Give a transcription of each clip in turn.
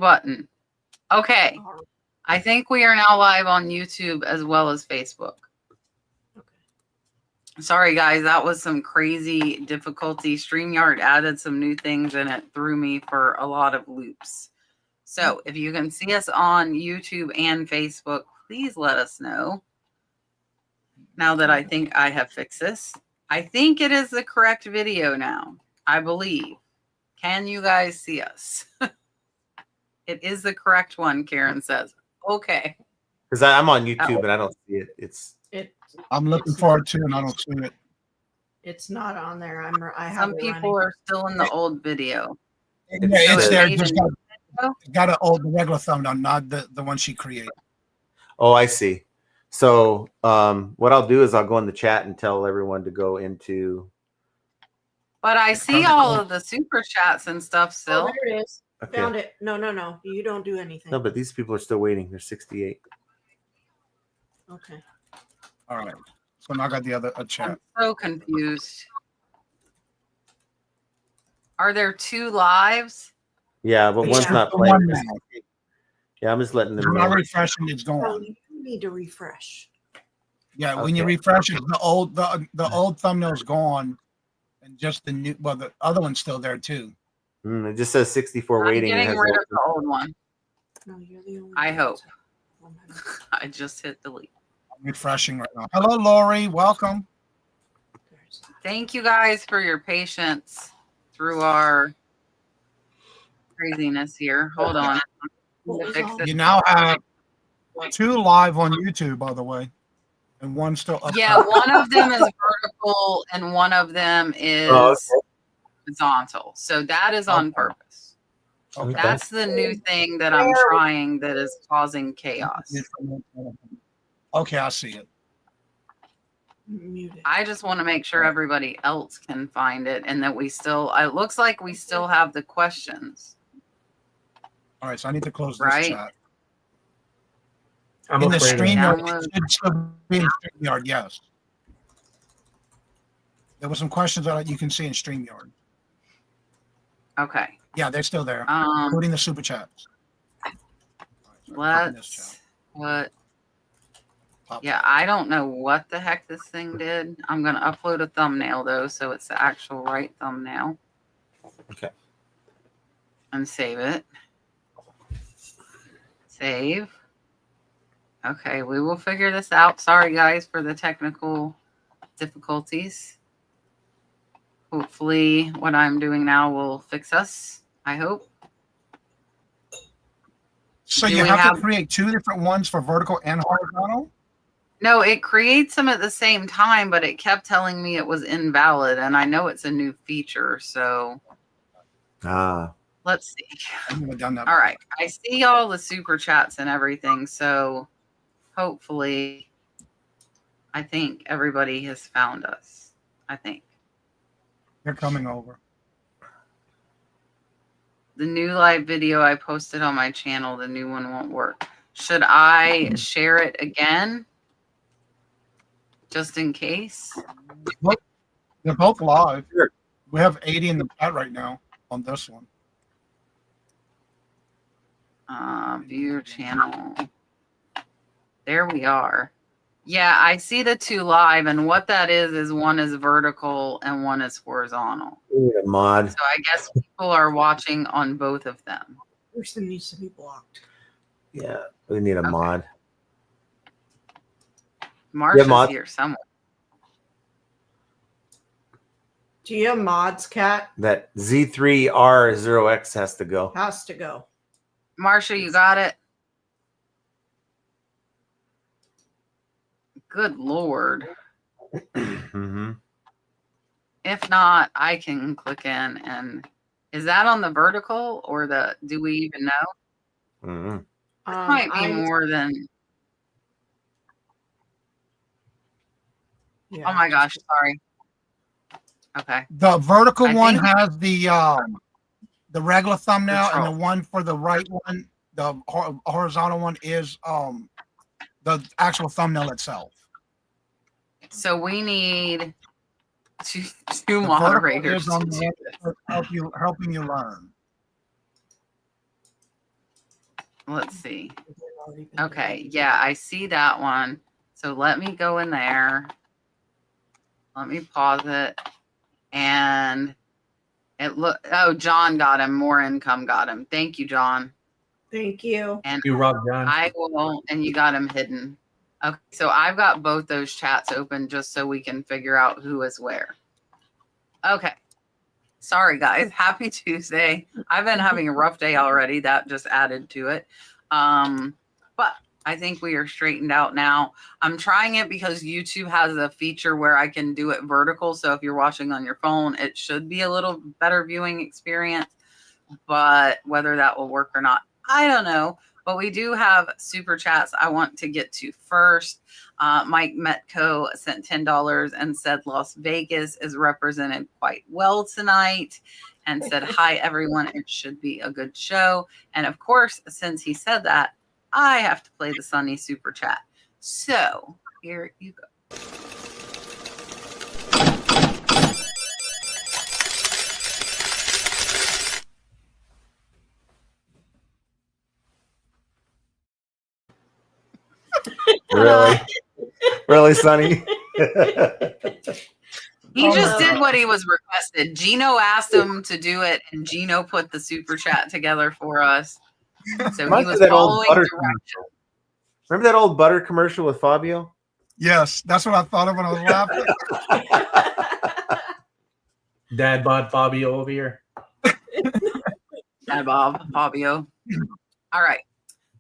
button. Okay. I think we are now live on YouTube as well as Facebook. Sorry, guys. That was some crazy difficulty. StreamYard added some new things and it threw me for a lot of loops. So if you can see us on YouTube and Facebook, please let us know. Now that I think I have fixed this. I think it is the correct video now. I believe. Can you guys see us? It is the correct one, Karen says. Okay. Because I'm on YouTube and I don't see it. I'm looking forward to it and I don't see it. It's not on there. Some people are still in the old video. Yeah, it's there. Just got the regular thumbnail, not the one she created. Oh, I see. So what I'll do is I'll go in the chat and tell everyone to go into. But I see all of the super chats and stuff still. Oh, there it is. Okay. Found it. No. You don't do anything. No, but these people are still waiting. They're 68. Okay. All right. So now I got the other chat. I'm so confused. Are there 2 lives? Yeah, but one's not playing. Yeah, I'm just letting them know. I'm not refreshing. It's going. Oh, you need to refresh. Yeah, when you refresh it, the old thumbnail's gone, and just the new. Well, the other one's still there too. It just says 64 waiting. I'm getting rid of the old one. No, you're the only I hope. I just hit delete. I'm refreshing right now. Hello, Lori. Welcome. Thank you guys for your patience through our craziness here. Hold on. You now have 2 live on YouTube, by the way, and 1 still up. Yeah, one of them is vertical and one of them is horizontal. So that is on purpose. Okay. That's the new thing that I'm trying that is causing chaos. Okay, I see it. I just want to make sure everybody else can find it and that we still, it looks like we still have the questions. All right, so I need to close this chat. I'm in the StreamYard, Download. it should still be in StreamYard, yes. There were some questions that you can see in StreamYard. Okay. Yeah, they're still there, including the super chats. Yeah, I don't know what the heck this thing did. I'm going to upload a thumbnail, though, so it's the actual right thumbnail. Okay. And save it. Save. Okay, we will figure this out. Sorry, guys, for the technical difficulties. Hopefully, what I'm doing now will fix us. I hope. So you have to create 2 different ones for vertical and horizontal? No, it creates them at the same time, but it kept telling me it was invalid, and I know it's a new feature, so let's see. I haven't done that. All right, I see all the super chats and everything, so hopefully, I think everybody has found us. I think. They're coming over. The new live video I posted on my channel, the new one won't work. Should I share it again? Just in case? They're both live. We have 80 in the chat right now on this one. View your channel. There we are. Yeah, I see the 2 live, and what that is one is vertical and one is horizontal. We need a mod. So I guess people are watching on both of them. Person needs to be blocked. Yeah, we need a mod. Marsha's here somewhere. Do you have mods, Kat? That Z3R0X has to go. Has to go. Marsha, you got it? Good Lord. If not, I can click in and is that on the vertical or the, do we even know? It might be more than. Yeah. Oh my gosh, sorry. Okay. The vertical one has the regular thumbnail, and the one for the right one, the horizontal one, is the actual thumbnail itself. So we need two moderators helping you learn. let's see. They've already been Okay, deleted. yeah, I see that one. So let me go in there. Let me pause it. And it look. Oh, John got him. More income got him. Thank you, John. Thank you. And You rock, John. I will. And you got him hidden. Okay, so I've got both those chats open just so we can figure out who is where. Okay. Sorry, guys. Happy Tuesday. I've been having a rough day already. That just added to it. But I think we are straightened out now. I'm trying it because YouTube has a feature where I can do it vertical. So if you're watching on your phone, it should be a little better viewing experience. But whether that will work or not, I don't know. But we do have super chats I want to get to first. Mike Metco sent $10 and said Las Vegas is represented quite well tonight and said, hi, everyone. It should be a good show. And of course, since he said that, I have to play the Sunny super chat. So here you go. Really? Really, Sonny? He Oh, just no. did what he was requested. Gino asked him to do it, and Gino put the super chat together for us. So he Reminds me was of that old following butter directions. commercial. Remember that old butter commercial with Fabio? Yes, that's what I thought of when I was laughing. Dad bod Fabio over here. Hi, Bob, Fabio. All right.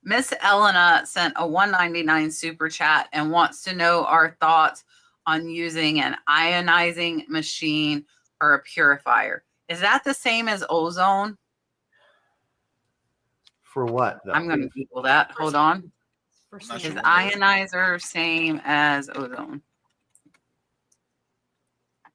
Miss Elena sent a $1.99 super chat and wants to know our thoughts on using an ionizing machine or a purifier. Is that the same as ozone? For what, though? I'm going to Google that. Hold on. For Not Is sure. ionizer same as ozone?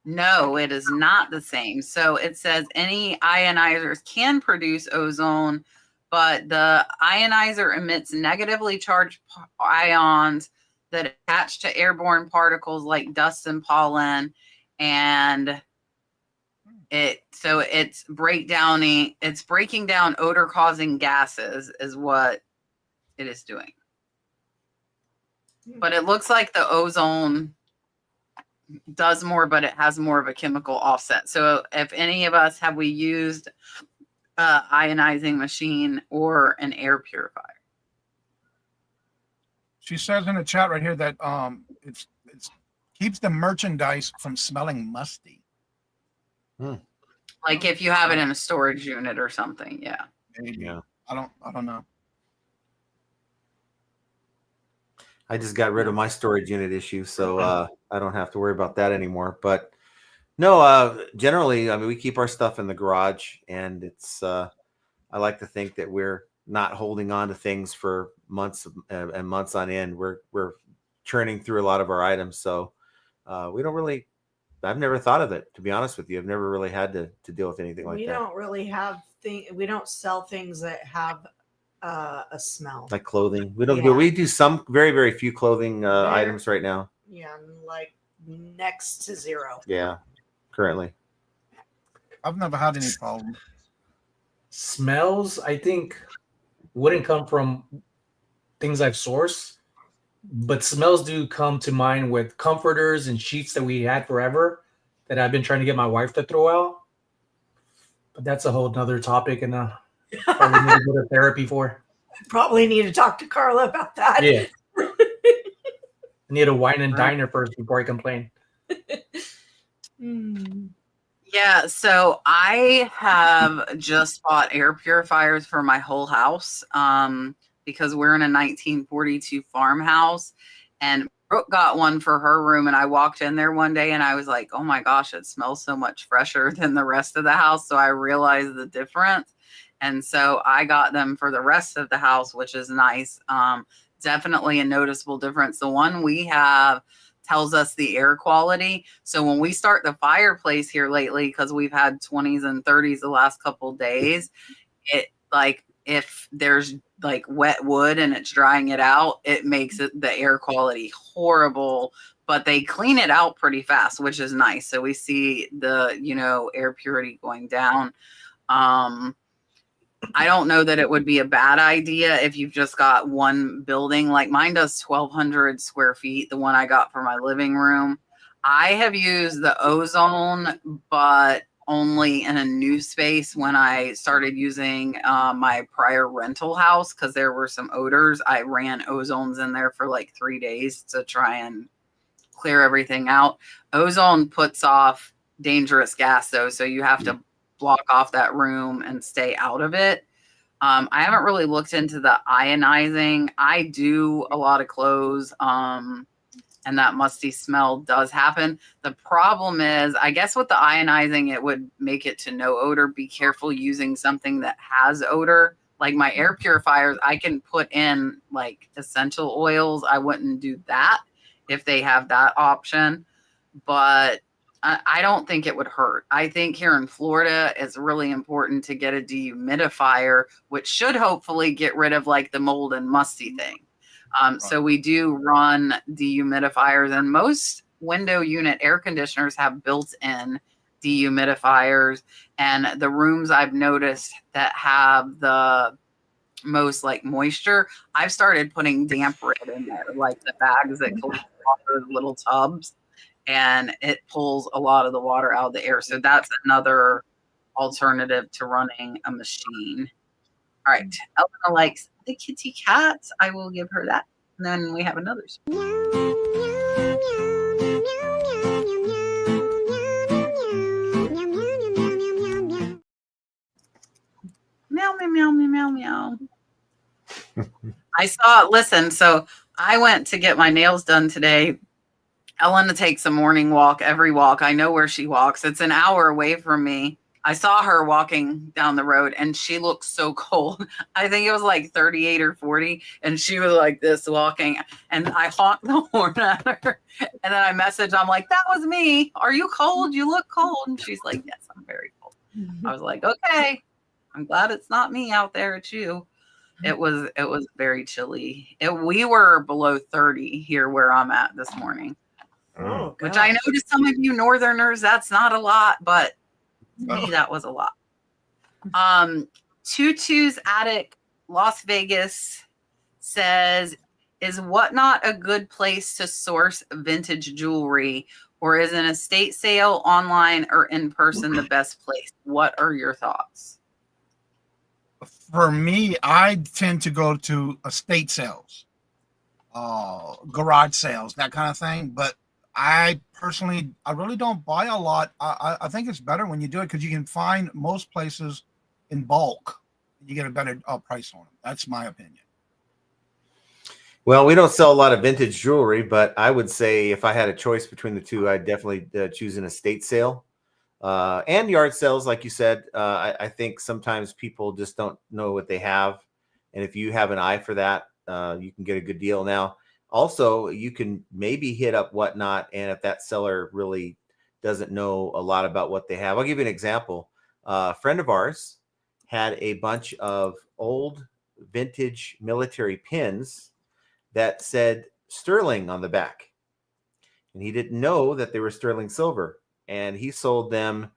No, it is not the same. So it says any ionizers can produce ozone, but the ionizer emits negatively charged ions that attach to airborne particles like dust and pollen, and it's breaking down odor causing gases is what it is doing. But it looks like the ozone does more, but it has more of a chemical offset. So if any of us have we used ionizing machine or an air purifier? She says in the chat right here that it's keeps the merchandise from smelling musty. Like if you have it in a storage unit or something, yeah. Maybe. Yeah. I don't know. I just got rid of my storage unit issue, so I don't have to worry about that anymore. But no, generally, I mean, we keep our stuff in the garage, and it's. I like to think that we're not holding on to things for months and months on end. We're churning through a lot of our items, so we don't really. I've never thought of it, to be honest with you. I've never really had to deal with anything like We that. don't really have we don't sell things that have a smell. Like clothing, we don't. Yeah. But we do some very, very few clothing items right now. Yeah, like next to zero. Yeah, currently. I've never had any problem. Smells, I think, wouldn't come from things I've sourced, but smells do come to mind with comforters and sheets that we had forever that I've been trying to get my wife to throw out. But that's a whole nother topic, and probably need to go to therapy for. Probably need to talk to Carla about that. Yeah. I need a wine and diner first before I complain. Yeah, so I have just bought air purifiers for my whole house because we're in a 1942 farmhouse, and Brooke got one for her room, and I walked in there one day and I was like, oh my gosh, it smells so much fresher than the rest of the house. So I realized the difference. And so I got them for the rest of the house, which is nice. Definitely a noticeable difference. The one we have tells us the air quality. So when we start the fireplace here lately, because we've had 20s and 30s the last couple of days, it like if there's like wet wood and it's drying it out, it makes it the air quality horrible. But they clean it out pretty fast, which is nice. So we see the air purity going down. I don't know that it would be a bad idea if you've just got one building. Like mine does 1,200 square feet, the one I got for my living room. I have used the ozone, but only in a new space when I started using my prior rental house because there were some odors. I ran ozones in there for like 3 days to try and clear everything out. Ozone puts off dangerous gas though, so you have to block off that room and stay out of it. I haven't really looked into the ionizing. I do a lot of clothes, and that musty smell does happen. The problem is, I guess with the ionizing, it would make it to no odor. Be careful using something that has odor. Like my air purifiers, I can put in like essential oils. I wouldn't do that if they have that option, but I don't think it would hurt. I think here in Florida, it's really important to get a dehumidifier, which should hopefully get rid of like the mold and musty thing. So we do run dehumidifiers, and most window unit air conditioners have built-in dehumidifiers. And the rooms I've noticed that have the most like moisture, I've started putting damp red in there, like the bags that collect water, little tubs, and it pulls a lot of the water out of the air. So that's another alternative to running a machine. All right, Elena likes the kitty cats. I will give her that. And then we have another. Meow, meow, meow, meow, meow, meow. I saw, listen, so I went to get my nails done today. Elena takes a morning walk, every walk. I know where she walks. It's an hour away from me. I saw her walking down the road and she looked so cold. I think it was like 38 or 40. And she was like this walking. And I honked the horn at her. And then I messaged, I'm like, that was me. Are you cold? You look cold. And she's like, yes, I'm very cold. I was like, okay, I'm glad it's not me out there. It's you. It was very chilly. We were below 30 here where I'm at this morning. Oh, which I know to some of you Northerners, that's not a lot, but to me, that was a lot. Tutu's Attic, Las Vegas says, is Whatnot a good place to source vintage jewelry, or is an estate sale online or in person the best place? What are your thoughts? For me, I tend to go to estate sales, garage sales, that kind of thing. But I personally, I really don't buy a lot. I think it's better when you do it because you can find most places in bulk. You get a better price on them. That's my opinion. Well, we don't sell a lot of vintage jewelry, but I would say if I had a choice between the two, I'd definitely choose an estate sale. And yard sales, like you said. I think sometimes people just don't know what they have. And if you have an eye for that, you can get a good deal. Now, also, you can maybe hit up Whatnot, and if that seller really doesn't know a lot about what they have, I'll give you an example. A friend of ours had a bunch of old vintage military pins that said sterling on the back. And he didn't know that they were sterling silver. And he sold them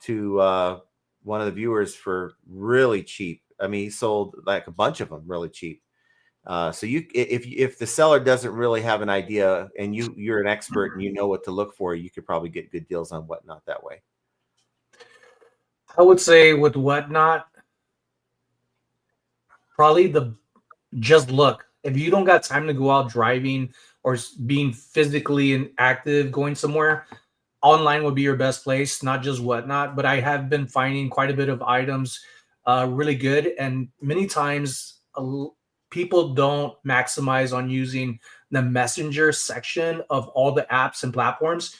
to one of the viewers for really cheap. I mean, he sold like a bunch of them really cheap. So if the seller doesn't really have an idea and you're an expert and you know what to look for, you could probably get good deals on Whatnot that way. I would say with Whatnot, probably just look. If you don't got time to go out driving or being physically active, going somewhere, online would be your best place, not just Whatnot. But I have been finding quite a bit of items really good. And many times people don't maximize on using the messenger section of all the apps and platforms.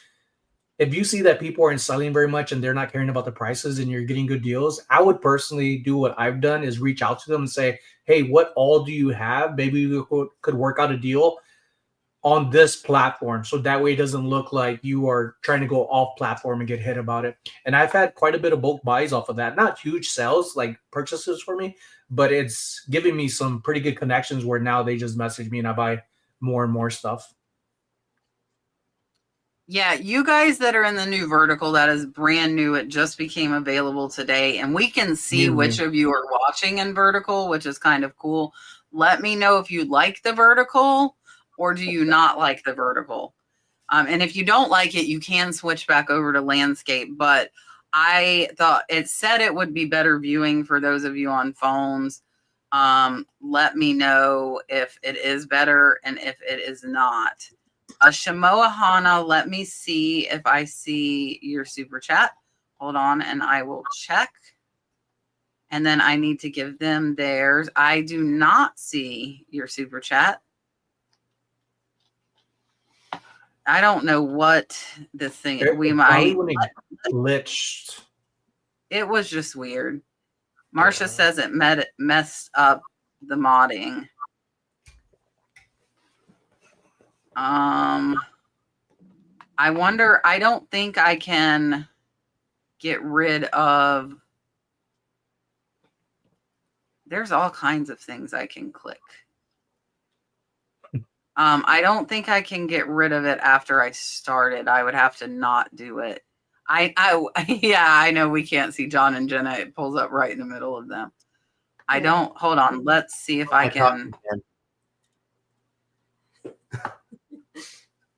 If you see that people aren't selling very much and they're not caring about the prices and you're getting good deals, I would personally do what I've done is reach out to them and say, hey, what all do you have? Maybe we could work out a deal on this platform. So that way it doesn't look like you are trying to go off platform and get hit about it. And I've had quite a bit of bulk buys off of that. Not huge sales, like purchases for me, but it's giving me some pretty good connections where now they just message me and I buy more and more stuff. Yeah, you guys that are in the new vertical, that is brand new. It just became available today, and we can see which of you are watching in vertical, which is kind of cool. Let me know if you like the vertical or do you not like the vertical. And if you don't like it, you can switch back over to landscape. But I thought it said it would be better viewing for those of you on phones. Let me know if it is better and if it is not. Shamoa Hana, let me see if I see your super chat. Hold on, and I will check. And then I need to give them theirs. I do not see your super chat. I don't know what this thing. We might. Glitched. It was just weird. Marcia says it messed up the modding. I wonder. I don't think I can get rid of. There's all kinds of things I can click. I don't think I can get rid of it after I started. I would have to not do it. Yeah, I know we can't see John and Jenna. It pulls up right in the middle of them. I don't. Hold on. Let's see if I can.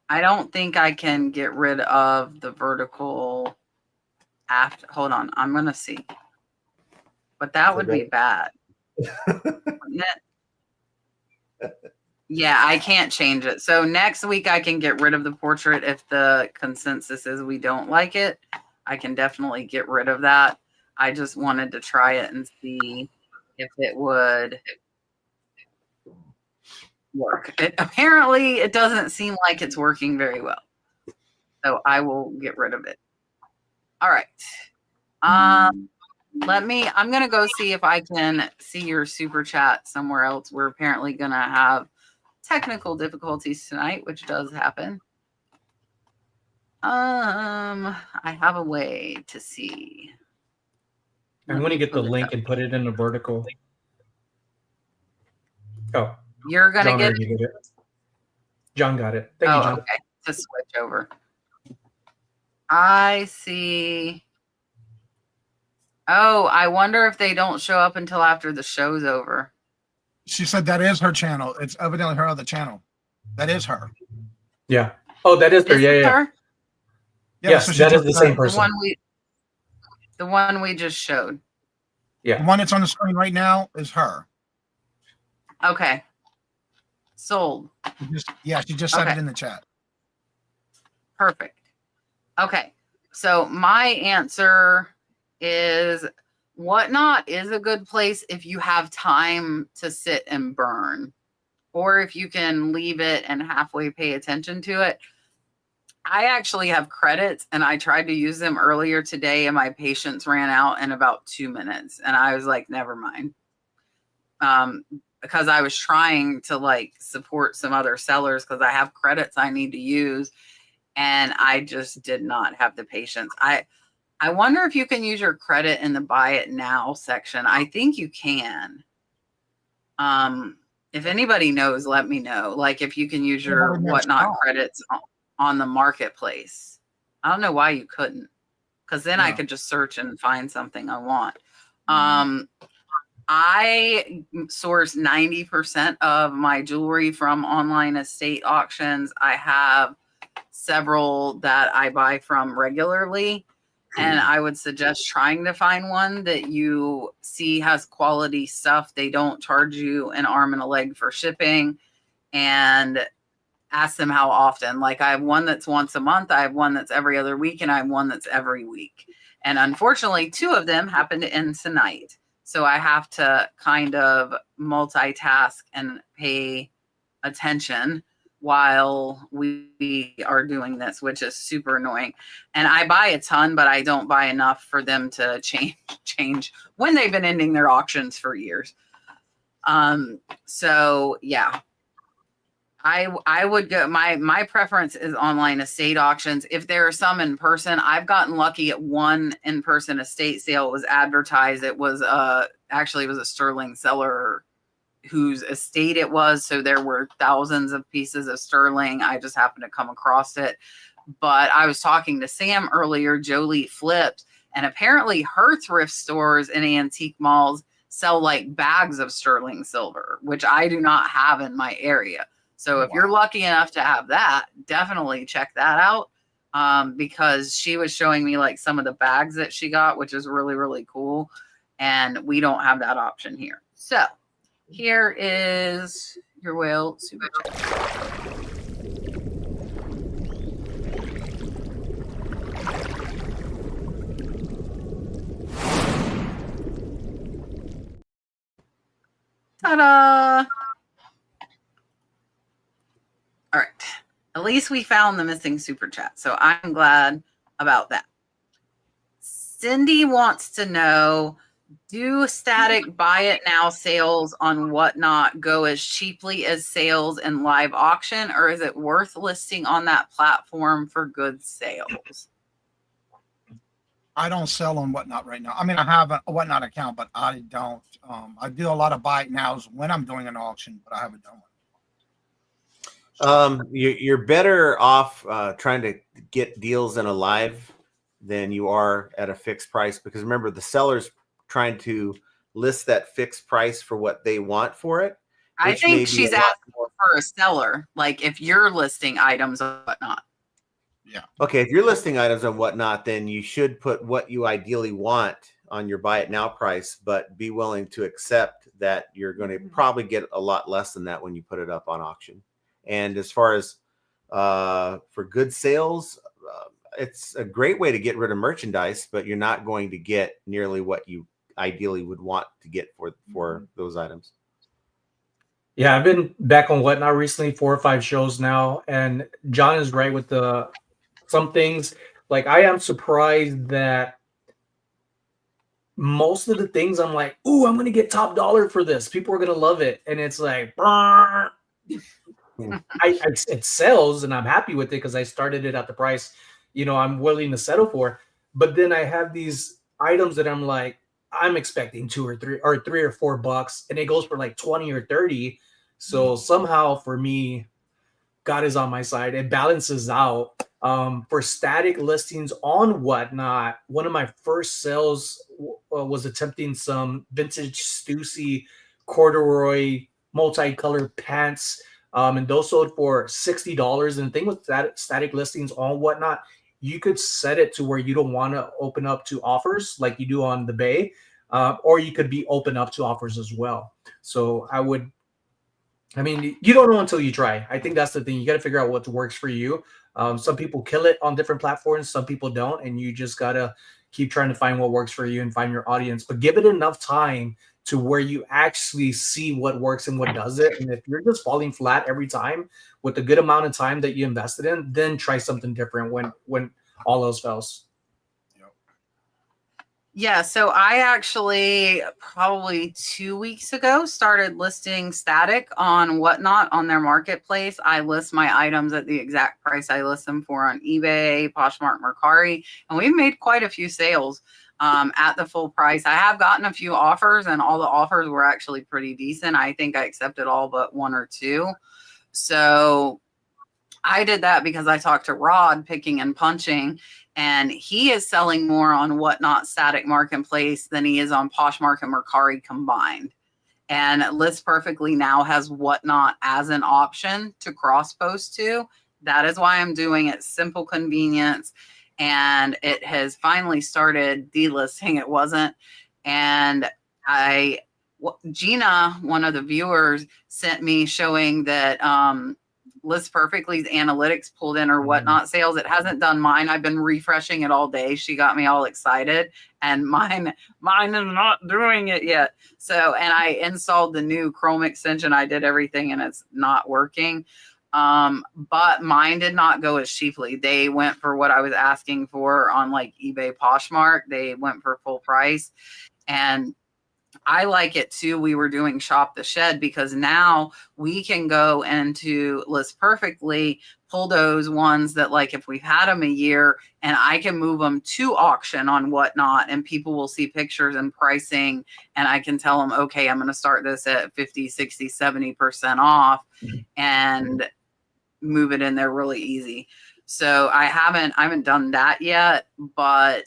I don't think I can get rid of the vertical after. Hold on. I'm going to see. But that would be bad. Yeah, I can't change it. So next week I can get rid of the portrait if the consensus is we don't like it. I can definitely get rid of that. I just wanted to try it and see if it would work. Apparently it doesn't seem like it's working very well. So I will get rid of it. All right. I'm going to go see if I can see your super chat somewhere else. We're apparently going to have technical difficulties tonight, which does happen. I have a way to see. I'm going to get the link and put it in the vertical. Oh, you're going to get it. John got it. Thank you, John. Okay. To switch over. I see. Oh, I wonder if they don't show up until after the show's over. She said that is her channel. It's evidently her other channel. That is her. Yeah. Oh, that is her. Yeah. Her? Yes, so that is the same person. The one we just showed. Yeah. The one that's on the screen right now is her. Okay. Sold. She just said it in the chat. Perfect. Okay. So my answer is Whatnot is a good place if you have time to sit and burn, or if you can leave it and halfway pay attention to it. I actually have credits and I tried to use them earlier today and my patience ran out in about 2 minutes. And I was like, never mind. Because I was trying to support some other sellers because I have credits I need to use. And I just did not have the patience. I wonder if you can use your credit in the buy it now section. I think you can. If anybody knows, let me know. If you can use your Whatnot credits on the marketplace. I don't know why you couldn't, because then I could just search and find something I want. I source 90% of my jewelry from online estate auctions. I have several that I buy from regularly. And I would suggest trying to find one that you see has quality stuff. They don't charge you an arm and a leg for shipping, and ask them how often. I have one that's once a month. I have one that's every other week, and I have one that's every week. And unfortunately, 2 of them happen to end tonight. So I have to kind of multitask and pay attention while we are doing this, which is super annoying. And I buy a ton, but I don't buy enough for them to change when they've been ending their auctions for years. So yeah, I would go, my preference is online estate auctions. If there are some in person, I've gotten lucky at one in-person estate sale. It was advertised. It was actually it was a sterling seller whose estate it was. So there were thousands of pieces of sterling. I just happened to come across it. But I was talking to Sam earlier, Jolie Flipped, and apparently her thrift stores and antique malls sell like bags of sterling silver, which I do not have in my area. So if you're lucky enough to have that, definitely check that out. Because she was showing me like some of the bags that she got, which is really, really cool. And we don't have that option here. So here is your whale super chat. Ta-da! All right. At least we found the missing super chat. So I'm glad about that. Cindy wants to know, do static buy it now sales on Whatnot go as cheaply as sales in live auction, or is it worth listing on that platform for good sales? I don't sell on Whatnot right now. I mean, I have a Whatnot account, but I don't. I do a lot of buy it nows when I'm doing an auction, but I haven't done one. You're better off trying to get deals in a live than you are at a fixed price, because remember, the seller's trying to list that fixed price for what they want for it. I think she's asking for a seller, like if you're listing items or whatnot. Yeah. Okay, if you're listing items and whatnot, then you should put what you ideally want on your buy it now price, but be willing to accept that you're going to probably get a lot less than that when you put it up on auction. And as far as for good sales, it's a great way to get rid of merchandise, but you're not going to get nearly what you ideally would want to get for those items. Yeah, I've been back on Whatnot recently, 4 or 5 shows now, and John is right with some things. Like, I am surprised that most of the things I'm like, ooh, I'm gonna get top dollar for this. People are gonna love it, and it's like, it sells, and I'm happy with it because I started it at the price, I'm willing to settle for. But then I have these items that I'm like, I'm expecting $2 or $3 or $3 or $4, and it goes for like 20 or 30. So somehow for me, God is on my side. It balances out. For static listings on Whatnot, one of my first sales was attempting some vintage Stussy corduroy multicolored pants. And those sold for $60. And the thing with static listings on Whatnot, you could set it to where you don't want to open up to offers like you do on the Bay, or you could be open up to offers as well. So you don't know until you try. I think that's the thing. You got to figure out what works for you. Some people kill it on different platforms. Some people don't. And you just got to keep trying to find what works for you and find your audience. But give it enough time to where you actually see what works and what doesn't. And if you're just falling flat every time with a good amount of time that you invested in, then try something different when all else fails. Yeah, so I actually probably 2 weeks ago started listing static on Whatnot on their marketplace. I list my items at the exact price I list them for on eBay, Poshmark, Mercari, and we've made quite a few sales at the full price. I have gotten a few offers, and all the offers were actually pretty decent. I think I accepted all but 1 or 2. So I did that because I talked to Rod, Picking and Punching, and he is selling more on Whatnot static marketplace than he is on Poshmark and Mercari combined. And List Perfectly now has Whatnot as an option to cross post to. That is why I'm doing it. Simple convenience. And it has finally started delisting. It wasn't. And Gina, one of the viewers, sent me showing that List Perfectly's analytics pulled in or Whatnot sales. It hasn't done mine. I've been refreshing it all day. She got me all excited, and mine is not doing it yet. So, and I installed the new Chrome extension. I did everything, and it's not working. But mine did not go as cheaply. They went for what I was asking for on like eBay, Poshmark. They went for full price, and I like it too. We were doing Shop the Shed because now we can go into List Perfectly, pull those ones that, like, if we've had them a year, and I can move them to auction on Whatnot, and people will see pictures and pricing, and I can tell them, okay, I'm going to start this at 50, 60, 70% off and move it in there really easy. So I haven't done that yet, but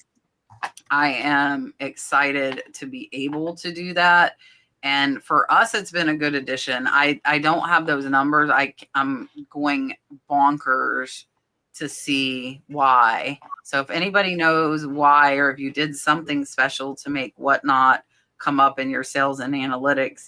I am excited to be able to do that. And for us, it's been a good addition. I don't have those numbers. I'm going bonkers to see why. So if anybody knows why, or if you did something special to make Whatnot come up in your sales and analytics,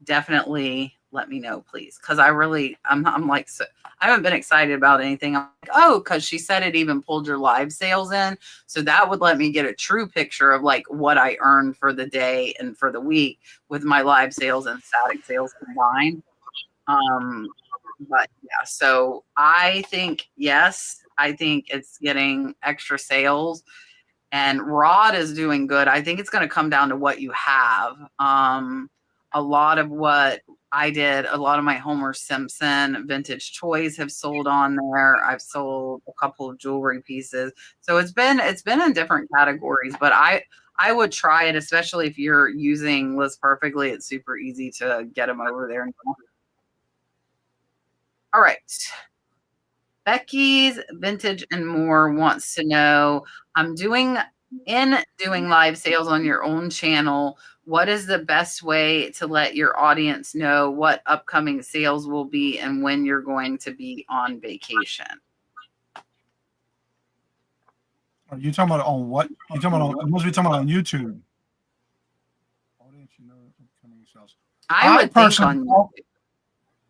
definitely let me know, please. Because I'm like, so, I haven't been excited about anything. I'm like, oh, because she said it even pulled your live sales in. So that would let me get a true picture of like what I earned for the day and for the week with my live sales and static sales combined. But yeah, so I think, yes, I think it's getting extra sales, and Rod is doing good. I think it's going to come down to what you have. A lot of what I did, a lot of my Homer Simpson vintage toys have sold on there. I've sold a couple of jewelry pieces. So it's been in different categories, but I would try it, especially if you're using List Perfectly. It's super easy to get them over there. All right. Becky's Vintage and More wants to know, doing live sales on your own channel, what is the best way to let your audience know what upcoming sales will be and when you're going to be on vacation? Are you talking about on what? You talking about on? Must be talking about on YouTube. Audience, upcoming sales. I would think on YouTube.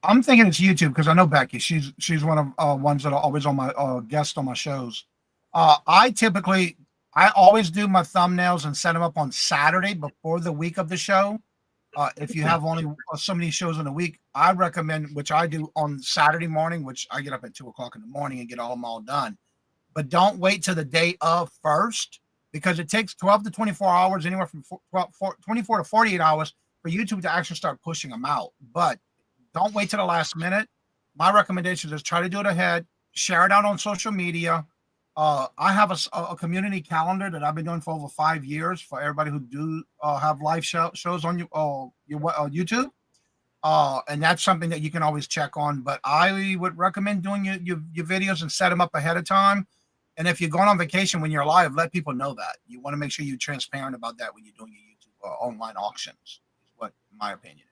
I'm thinking it's YouTube because I know Becky. She's one of ones that are always on my guest on my shows. I always do my thumbnails and set them up on Saturday before the week of the show. If you have only so many shows in a week, I recommend, which I do on Saturday morning, which I get up at 2:00 in the morning and get them all done. But don't wait till the day of first, because it takes 12 to 24 hours, anywhere from 24 to 48 hours for YouTube to actually start pushing them out. But don't wait till the last minute. My recommendation is try to do it ahead, share it out on social media. I have a community calendar that I've been doing for over 5 years for everybody who do have live shows on YouTube. And that's something that you can always check on. But I would recommend doing your videos and set them up ahead of time. And if you're going on vacation when you're live, let people know that. You want to make sure you're transparent about that when you're doing your YouTube online auctions, is what my opinion is.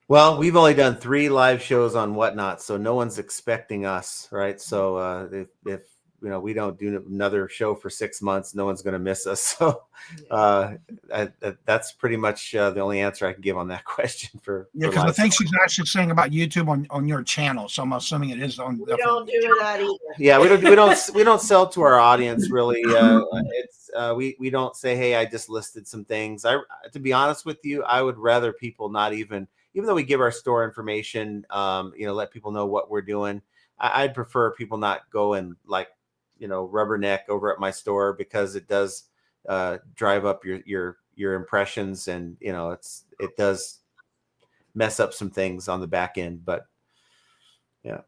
Well, we've only done 3 live shows on Whatnot, so no one's expecting us, right? So if we don't do another show for 6 months, no one's going to miss us. So that's pretty much the only answer I can give on that question. Because I think she's actually saying about YouTube on your channel, so I'm assuming it is on. We don't do that either. Yeah, we don't sell to our audience really. We don't say, hey, I just listed some things. To be honest with you, I would rather people not even though we give our store information, let people know what we're doing. I'd prefer people not go and rubberneck over at my store, because it does drive up your impressions, and it does mess up some things on the back end. But yeah,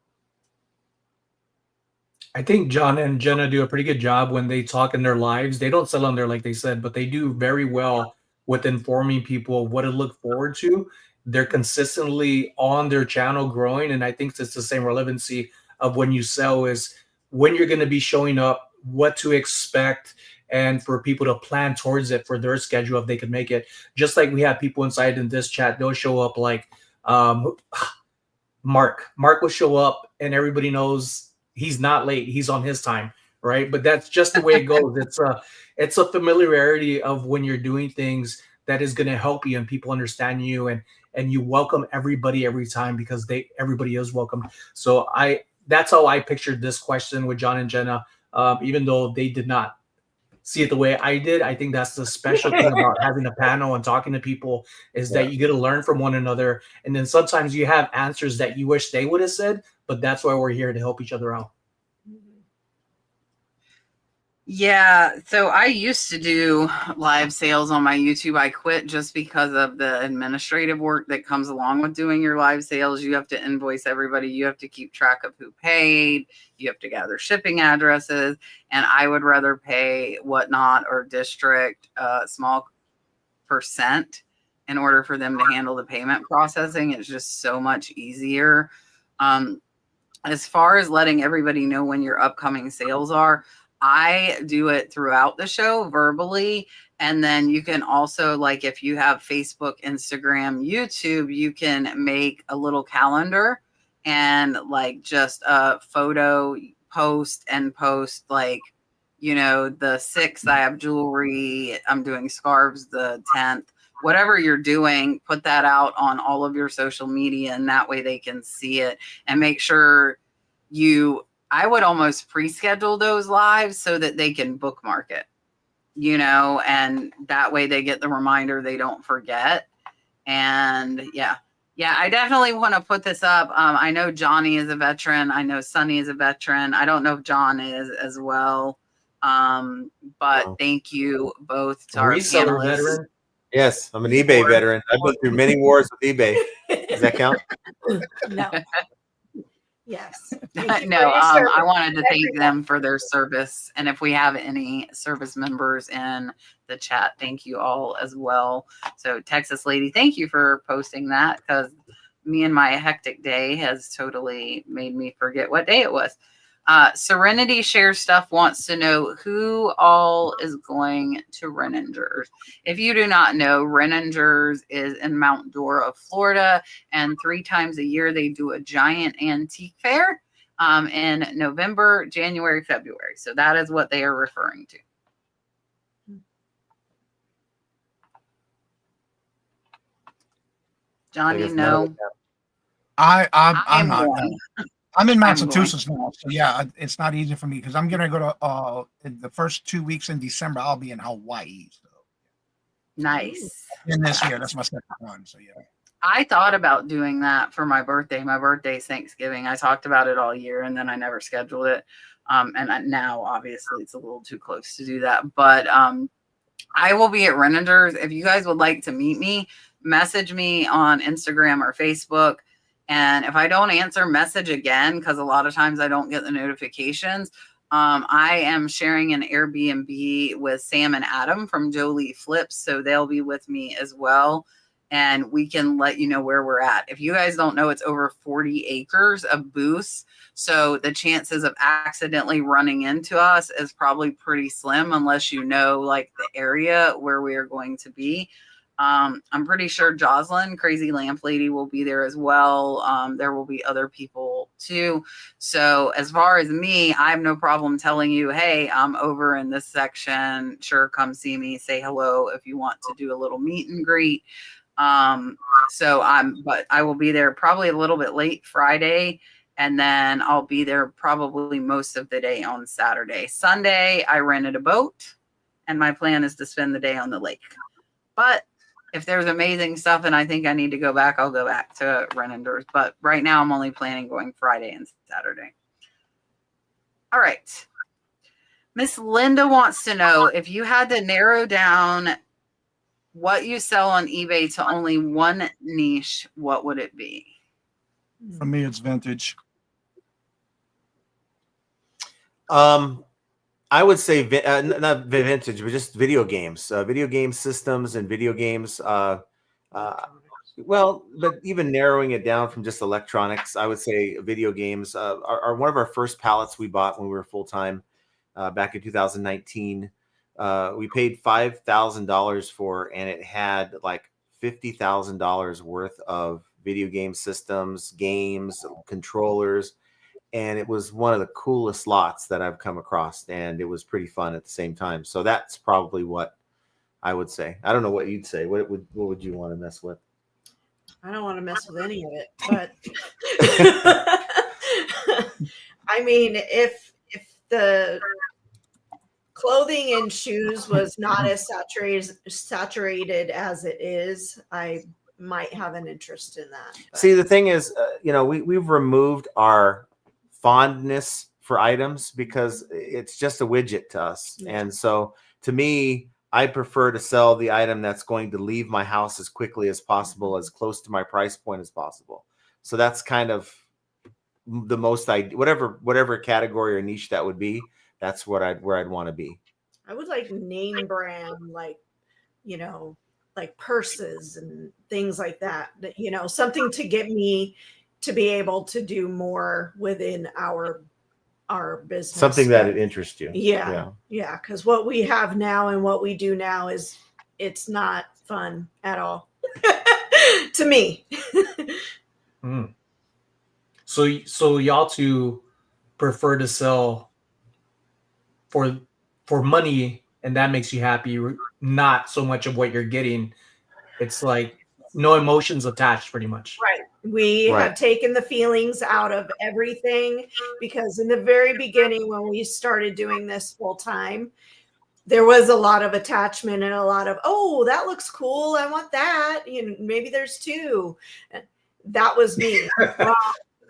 I think John and Jenna do a pretty good job when they talk in their lives. They don't sell on there like they said, but they do very well with informing people what to look forward to. They're consistently on their channel growing, and I think it's the same relevancy of when you sell is when you're going to be showing up, what to expect, and for people to plan towards it for their schedule if they can make it. Just like we have people inside in this chat, they'll show up like Mark will show up and everybody knows he's not late, he's on his time, right? But that's just the way it goes. It's a familiarity of when you're doing things that is going to help you and people understand you, and you welcome everybody every time, because everybody is welcome. So that's how I pictured this question with John and Jenna, even though they did not see it the way I did. I think that's the special thing about having a panel and talking to people, is that you get to learn from one another. And then sometimes you have answers that you wish they would have said, but that's why we're here, to help each other out. Yeah, so I used to do live sales on my YouTube. I quit just because of the administrative work that comes along with doing your live sales. You have to invoice everybody. You have to keep track of who paid. You have to gather shipping addresses. And I would rather pay Whatnot or District a small percent in order for them to handle the payment processing. It's just so much easier. as far as letting everybody know when your upcoming sales are, I do it throughout the show verbally. And then you can also, like, if you have Facebook, Instagram, YouTube, you can make a little calendar and like just a photo post and post like, you know, the 6th, I have jewelry, I'm doing scarves the 10th, whatever you're doing, put that out on all of your social media, and that way they can see it. And make sure I would almost pre-schedule those lives so that they can bookmark it, you know, and that way they get the reminder, they don't forget. And yeah, I definitely want to put this up. I know Johnny is a veteran. I know Sonny is a veteran. I don't know if John is as well. But thank you both to our Reseller panelists. veteran. Yes, I'm an eBay veteran. I've been through many wars with eBay. Does that count? No. Yes. No, I wanted to thank them for their service. And if we have any service members in the chat, thank you all as well. So Texas Lady, thank you for posting that, because me and my hectic day has totally made me forget what day it was. Serenity Share Stuff wants to know who all is going to Renninger's. If you do not know, Renninger's is in Mount Dora, Florida, and 3 times a year they do a giant antique fair in November, January, February. So that is what they are referring to. Johnny, no. I'm not. going. I'm in Massachusetts now, so yeah, it's not easy for me because I'm gonna go to in the first 2 weeks in December. I'll be in Hawaii. So. Nice. In this year, that's my second one. So yeah. I thought about doing that for my birthday. My birthday's Thanksgiving. I talked about it all year, and then I never scheduled it. Now, obviously, it's a little too close to do that. But I will be at Renninger's. If you guys would like to meet me, message me on Instagram or Facebook. And if I don't answer, message again, because a lot of times I don't get the notifications. I am sharing an Airbnb with Sam and Adam from Jolie Flips, so they'll be with me as well. And we can let you know where we're at. If you guys don't know, it's over 40 acres of booths. So the chances of accidentally running into us is probably pretty slim, unless you know like the area where we are going to be. I'm pretty sure Jocelyn, Crazy Lamp Lady, will be there as well. There will be other people too. So as far as me, I have no problem telling you, hey, I'm over in this section. Sure, come see me, say hello if you want to do a little meet and greet. But I will be there probably a little bit late Friday, and then I'll be there probably most of the day on Saturday. Sunday, I rented a boat, and my plan is to spend the day on the lake. But if there's amazing stuff and I think I need to go back, I'll go back to Renninger's. But right now, I'm only planning going Friday and Saturday. All right. Miss Linda wants to know, if you had to narrow down what you sell on eBay to only one niche, what would it be? For me, it's vintage. I would say not vintage, but just video games, video game systems, and video games. Well, but even narrowing it down from just electronics, I would say video games are one of our first pallets we bought when we were full time back in 2019. We paid $5,000 for, and it had like $50,000 worth of video game systems, games, controllers. And it was one of the coolest lots that I've come across, and it was pretty fun at the same time. So that's probably what I would say. I don't know what you'd say. What would you want to mess with? I don't want to mess with any of it, but I mean, if the clothing and shoes was not as saturated as it is, I might have an interest in that. But. See, the thing is, we've removed our fondness for items because it's just a widget to us. Yeah. And so to me, I prefer to sell the item that's going to leave my house as quickly as possible, as close to my price point as possible. So that's kind of the most whatever category or niche that would be. That's where I'd want to be. I would like name brand, like purses and things like that. Something to get me to be able to do more within our business. Something that interests you. Yeah. Because what we have now and what we do now it's not fun at all to me. So y'all two prefer to sell for money, and that makes you happy, not so much of what you're getting. It's like no emotions attached, pretty much. Right. We have taken the feelings out of everything, because in the very beginning, when we started doing this full time, there was a lot of attachment and a lot of, oh, that looks cool, I want that. Maybe there's two. That was me.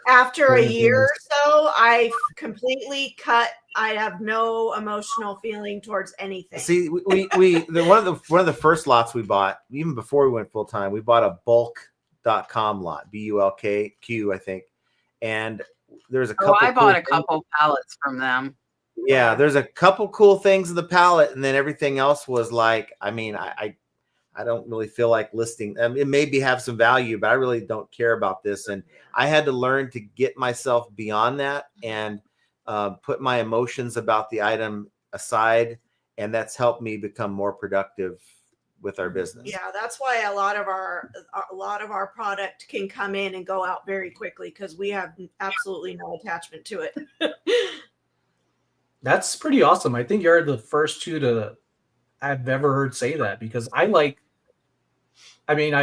After a year or so, I completely cut. I have no emotional feeling towards anything. See, one of the first lots we bought, even before we went full time, we bought a bulk.com lot, BULKQ, I think. And there's a couple. I bought a couple pallets from them. Yeah, there's a couple cool things in the pallet, and then everything else was like, I mean, I don't really feel like listing. It maybe have some value, but I really don't care about this. And I had to learn to get myself beyond that and put my emotions about the item aside. And that's helped me become more productive with our business. Yeah, that's why a lot of our product can come in and go out very quickly, because we have absolutely no attachment to it. That's pretty awesome. I think you're the first two to I've ever heard say that, because I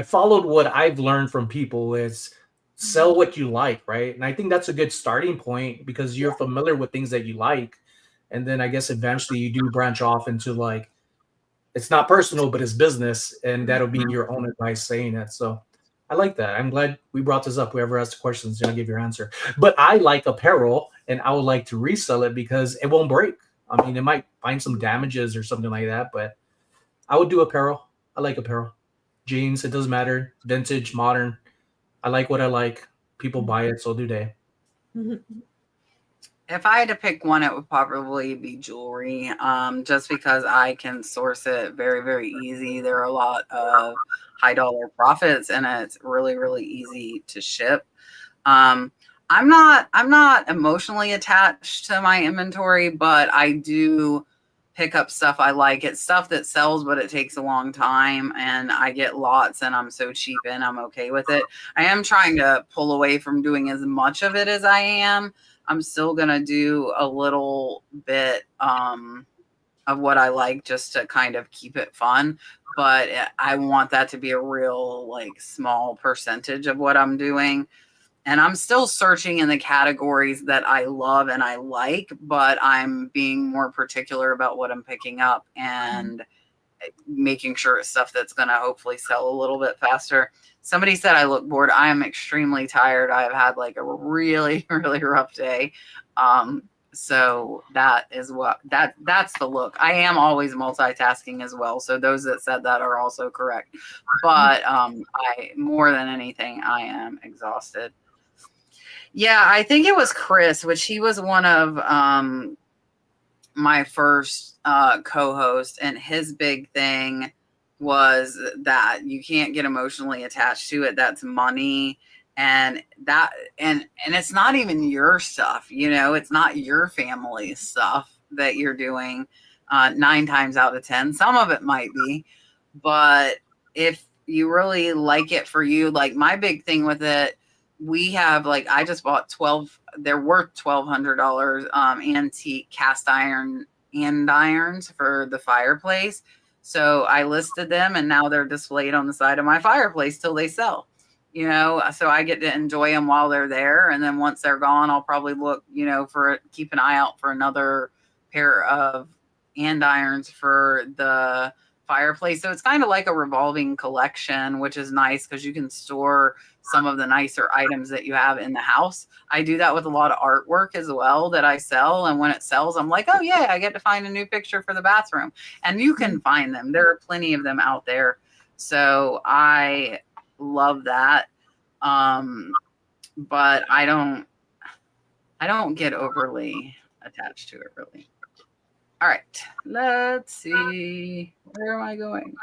followed what I've learned from people is sell what you like, right? And I think that's a good starting point, because you're familiar with things that you like. And then I guess eventually you do branch off into like, it's not personal, but it's business. And that'll be your own advice saying it. So I like that. I'm glad we brought this up. Whoever asked the questions, I'll give your answer. But I like apparel, and I would like to resell it because it won't break. I mean, it might find some damages or something like that, but I would do apparel. I like apparel. Jeans, it doesn't matter. Vintage, modern. I like what I like. People buy it, so do they. If I had to pick one, it would probably be jewelry, just because I can source it very, very easy. There are a lot of high dollar profits, and it's really, really easy to ship. I'm not emotionally attached to my inventory, but I do pick up stuff I like. It's stuff that sells, but it takes a long time, and I get lots, and I'm so cheap and I'm okay with it. I am trying to pull away from doing as much of it as I am. I'm still going to do a little bit of what I like, just to kind of keep it fun. But I want that to be a real, like, small percentage of what I'm doing. And I'm still searching in the categories that I love and I like, but I'm being more particular about what I'm picking up and making sure it's stuff that's going to hopefully sell a little bit faster. Somebody said I look bored. I am extremely tired. I've had like a really, really rough day. So that is that's the look. I am always multitasking as well. So those that said that are also correct. But more than anything, I am exhausted. Yeah, I think it was Chris, which he was one of my first co-host, and his big thing was that you can't get emotionally attached to it. That's money. And it's not even your stuff, it's not your family stuff that you're doing 9 times out of 10. Some of it might be, but if you really like it for you, like my big thing with it, we have I just bought 12, they're worth $1,200 antique cast iron andirons for the fireplace. So I listed them, and now they're displayed on the side of my fireplace till they sell. So I get to enjoy them while they're there. And then once they're gone, I'll probably look, keep an eye out for another pair of andirons for the fireplace. So it's kind of like a revolving collection, which is nice because you can store some of the nicer items that you have in the house. I do that with a lot of artwork as well that I sell. And when it sells, I'm like, oh yeah, I get to find a new picture for the bathroom. And you can find them. There are plenty of them out there. So I love that. But I don't get overly attached to it really. All right, let's see. Where am I going?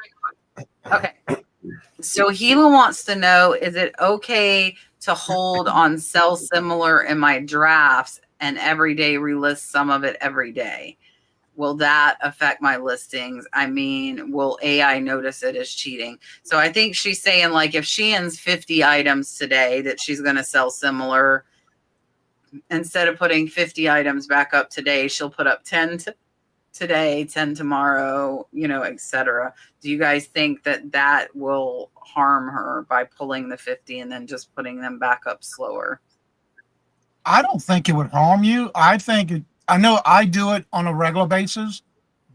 Okay. So Gila wants to know, is it okay to hold on sell similar in my drafts and every day relist some of it every day? Will that affect my listings? I mean, will AI notice it as cheating? So I think she's saying, like, if she ends 50 items today that she's going to sell similar, instead of putting 50 items back up today, she'll put up 10 today, 10 tomorrow, etc. Do you guys think that that will harm her by pulling the 50 and then just putting them back up slower? I don't think it would harm you. I know I do it on a regular basis,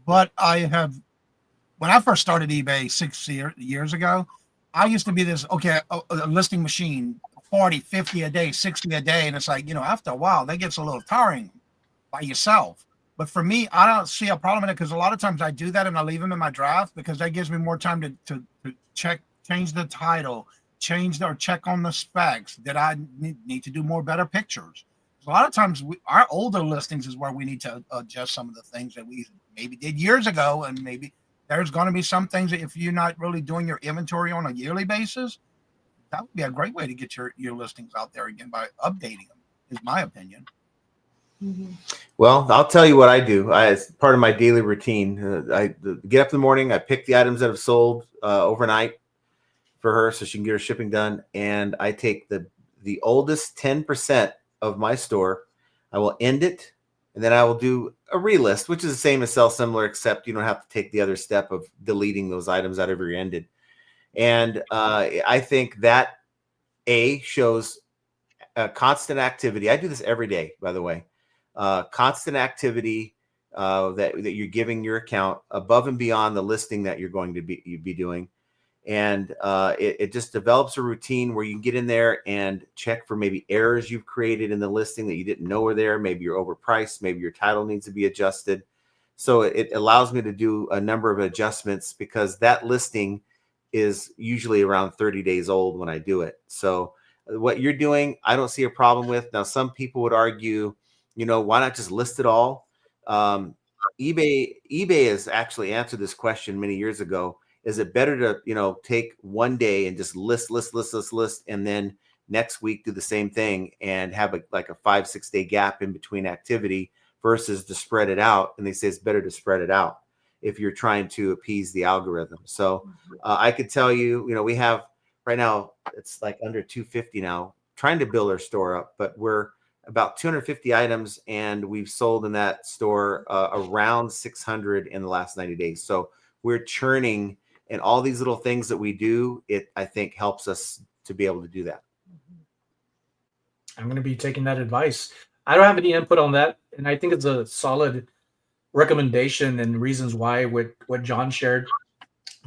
but when I first started eBay 6 years ago, I used to be a listing machine, 40, 50 a day, 60 a day. And it's like, after a while, that gets a little tiring by yourself. But for me, I don't see a problem in it because a lot of times I do that and I leave them in my draft because that gives me more time to change the title, check on the specs that I need to do better pictures. A lot of times our older listings is where we need to adjust some of the things that we maybe did years ago. And maybe there's going to be some things that if you're not really doing your inventory on a yearly basis, that would be a great way to get your listings out there again by updating them, is my opinion. Mm-hmm. Well, I'll tell you what I do. As part of my daily routine, I get up in the morning, I pick the items that have sold overnight for her so she can get her shipping done. And I take the oldest 10% of my store, I will end it, and then I will do a relist, which is the same as sell similar, except you don't have to take the other step of deleting those items out of your ended. And I think that shows constant activity. I do this every day, by the way. Constant activity that you're giving your account above and beyond the listing that you're going to be doing. And it just develops a routine where you can get in there and check for maybe errors you've created in the listing that you didn't know were there. Maybe you're overpriced. Maybe your title needs to be adjusted. So it allows me to do a number of adjustments because that listing is usually around 30 days old when I do it. So what you're doing, I don't see a problem with. Now, some people would argue, why not just list it all? eBay has actually answered this question many years ago. Is it better to, take one day and just list, and then next week do the same thing and have a 5-6 day gap in between activity versus to spread it out? And they say it's better to spread it out if you're trying to appease the algorithm. So I could tell you, we have right now, it's like under 250 now, trying to build our store up, but we're about 250 items and we've sold in that store around 600 in the last 90 days. So we're churning. And all these little things that we do, I think helps us to be able to do that. I'm going to be taking that advice. I don't have any input on that. And I think it's a solid recommendation and reasons why with what John shared,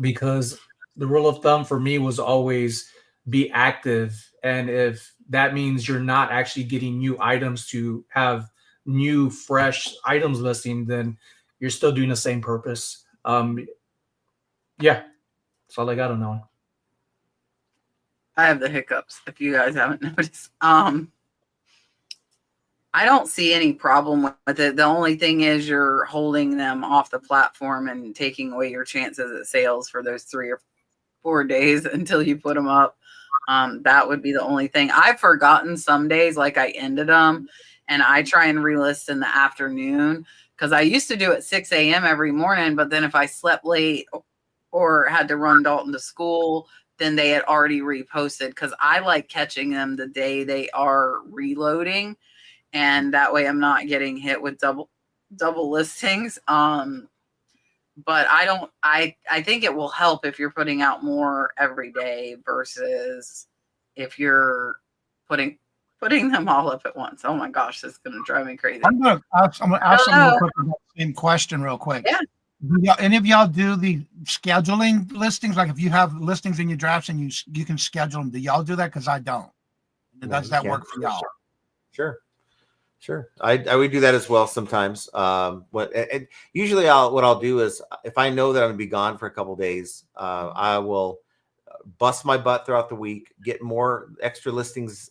because the rule of thumb for me was always be active. And if that means you're not actually getting new items to have new, fresh items listing, then you're still doing the same purpose. Yeah. That's all I got on that one. I have the hiccups, if you guys haven't noticed. I don't see any problem with it. The only thing is you're holding them off the platform and taking away your chances at sales for those 3 or 4 days until you put them up. That would be the only thing. I've forgotten some days, like I ended them, and I try and relist in the afternoon because I used to do it 6 a.m. every morning, but then if I slept late or had to run Dalton to school, then they had already reposted because I like catching them the day they are reloading. And that way I'm not getting hit with double listings. But I think it will help if you're putting out more every day versus if you're putting them all up at once. Oh my gosh, this is going to drive me crazy. I'm going to ask some real quick about the same question real quick. Yeah. Any of y'all do the scheduling listings? Like if you have listings in your drafts and you can schedule them, do y'all do that? Because I don't. Does that work for y'all? Sure. I would do that as well sometimes. Usually what I'll do is if I know that I'm gonna be gone for a couple days, I will bust my butt throughout the week, get more extra listings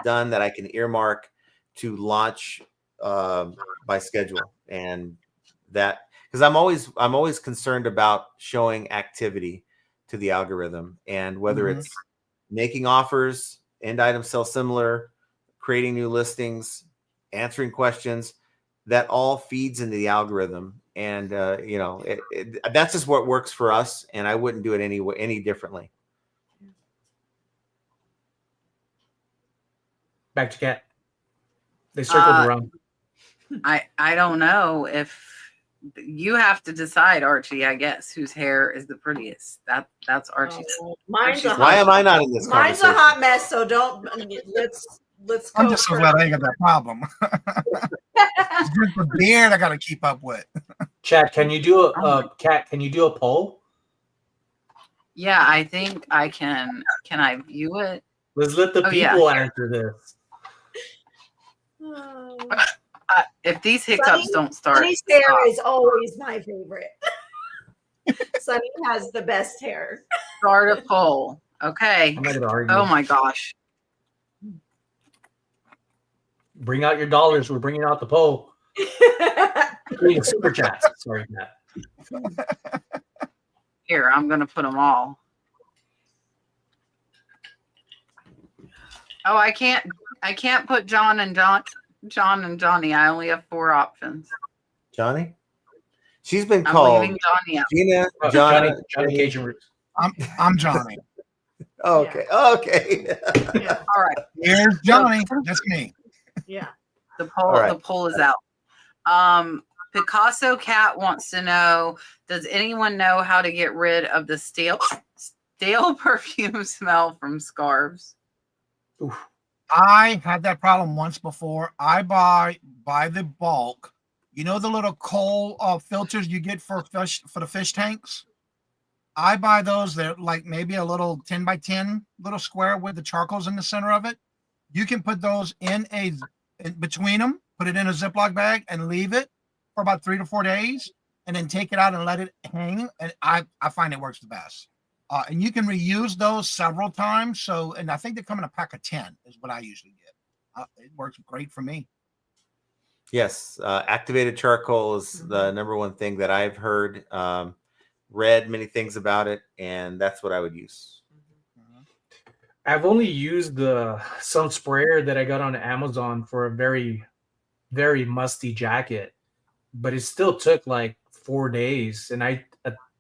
done that I can earmark to launch by schedule. And that, because I'm always concerned about showing activity to the algorithm. And whether Mhm. it's making offers, end items sell similar, creating new listings, answering questions, that all feeds into the algorithm. And that's just what works for us. And I wouldn't do it any differently. Back to Kat. They circled around. I don't know if you have to decide, Archie, I guess, whose hair is the prettiest. That's Archie's. Mine's a Why hot, am I not in this mine's a conversation? hot mess. So don't let's go. I'm just so glad I ain't got that problem. It's just the beard I got to keep up with. Chad, can you do Kat? Can you do a poll? Yeah, I think I can. Can I view it? Let's let the people answer this. If these hiccups Sonny, don't start, Sonny's hair is always my favorite. Sonny has the best hair. Start a poll. Okay. I'm not gonna argue. Oh my gosh. Bring out your dollars. We're bringing out the poll. Super chats. Sorry, Kat. Here, I'm gonna put them all. Oh, I can't put John and Johnny. I only have 4 options. Johnny? She's been I'm called leaving Johnny out. Gina, Johnny Johnny. Cajun Roots. I'm Johnny. Okay. Okay. Yeah. All right. Here's Johnny. That's me. Yeah. The poll is out. Picasso Cat wants to know, does anyone know how to get rid of the stale perfume smell from scarves? Oof. I had that problem once before. I buy by the bulk. You know the little coal filters you get for the fish tanks? I buy those. They're like maybe a little 10 by 10 little square with the charcoals in the center of it. You can put those in between them, put it in a Ziploc bag and leave it for about 3 to 4 days and then take it out and let it hang. And I find it works the best. And you can reuse those several times. So, and I think they come in a pack of 10 is what I usually get. It works great for me. Yes. Activated charcoal is the number one thing that I've heard. Read many things about it, and that's what I would use. I've only used some sprayer that I got on Amazon for a very, very musty jacket, but it still took like 4 days. And it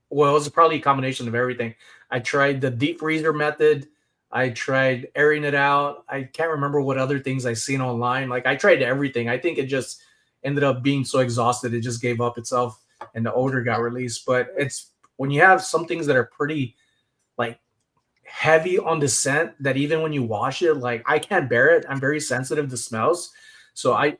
was probably a combination of everything. I tried the deep freezer method. I tried airing it out. I can't remember what other things I seen online. Like I tried everything. I think it just ended up being so exhausted. It just gave up itself and the odor got released. But it's when you have some things that are pretty like heavy on the scent that even when you wash it, like I can't bear it. I'm very sensitive to smells. So I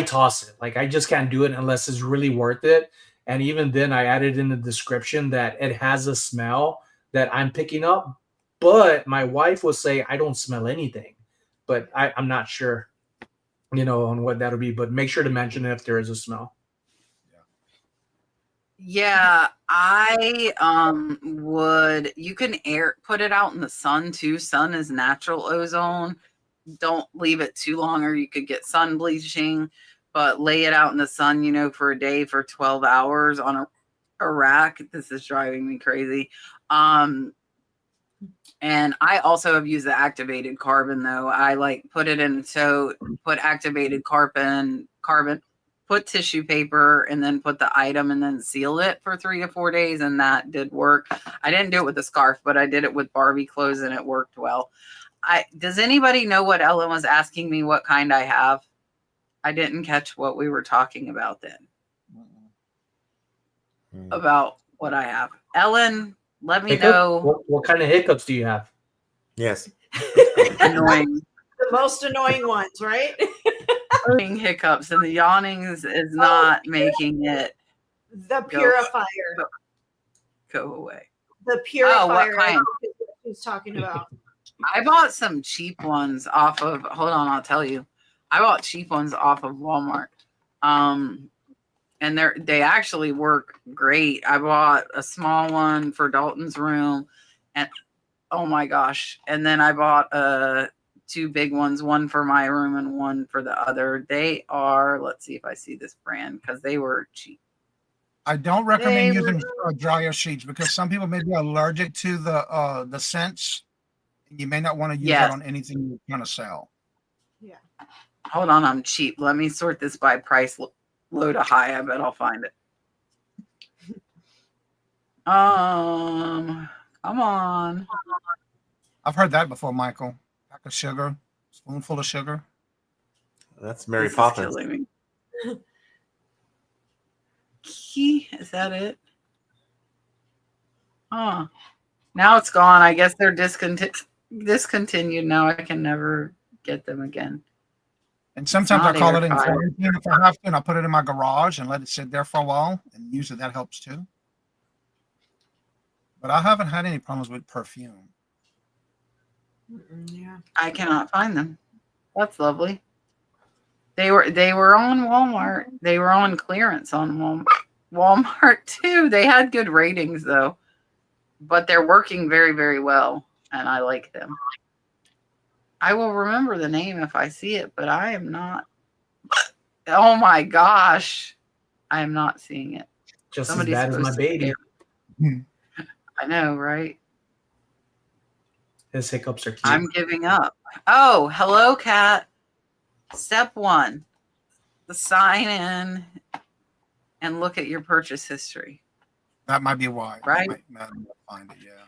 toss it. Like I just can't do it unless it's really worth it. And even then I added in the description that it has a smell that I'm picking up. But my wife will say, I don't smell anything. But I'm not sure, on what that'll be. But make sure to mention it if there is a smell. Yeah, I would. You can put it out in the sun too. Sun is natural ozone. Don't leave it too long or you could get sun bleaching, but lay it out in the sun, for a day for 12 hours on a rack. This is driving me crazy. And I also have used the activated carbon though. I put it in put activated carbon, put tissue paper and then put the item and then seal it for 3 to 4 days. And that did work. I didn't do it with the scarf, but I did it with Barbie clothes and it worked well. Does anybody know what Ellen was asking me what kind I have? I didn't catch what we were talking about then. About what I have. Ellen, let me know. What kind of hiccups do you have? Yes. Annoying. The most annoying ones, right? Hiccups and the yawnings is not making it the purifier go away. The purifier what kind? is what she's talking about. I bought some cheap ones off of hold on, I'll tell you. I bought cheap ones off of Walmart. And they actually work great. I bought a small one for Dalton's room and oh my gosh. And then I bought 2 big ones, one for my room and one for the other. They are, let's see if I see this brand because they were cheap. I don't recommend using dryer sheets because some people may be allergic to the scents. You may not want to use that on anything you're trying to sell. Yeah. Hold on, I'm cheap. Let me sort this by price, low to high. I bet I'll find it. Come on. I've heard that before, Michael. Pack of sugar, spoonful of sugar. That's Mary This Poppins. is killing me. Key, is that it? Oh, now it's gone. I guess they're discontinued. Now I can never get them again. And sometimes I call it in quarantine if I have to, and I put it in my garage and let it sit there for a while, and usually that helps too. But I haven't had any problems with perfume. Yeah. I cannot find them. That's lovely. They were on Walmart. They were on clearance on Walmart too. They had good ratings though, but they're working very, very well, and I like them. I will remember the name if I see it, but I am not. Oh my gosh, I am not seeing it. Just Somebody's as bad as my baby. I know, right? His hiccups are cute. I'm giving up. Oh, hello, Kat. Step 1, sign in and look at your purchase history. That might be why. Right? I might find it, yeah.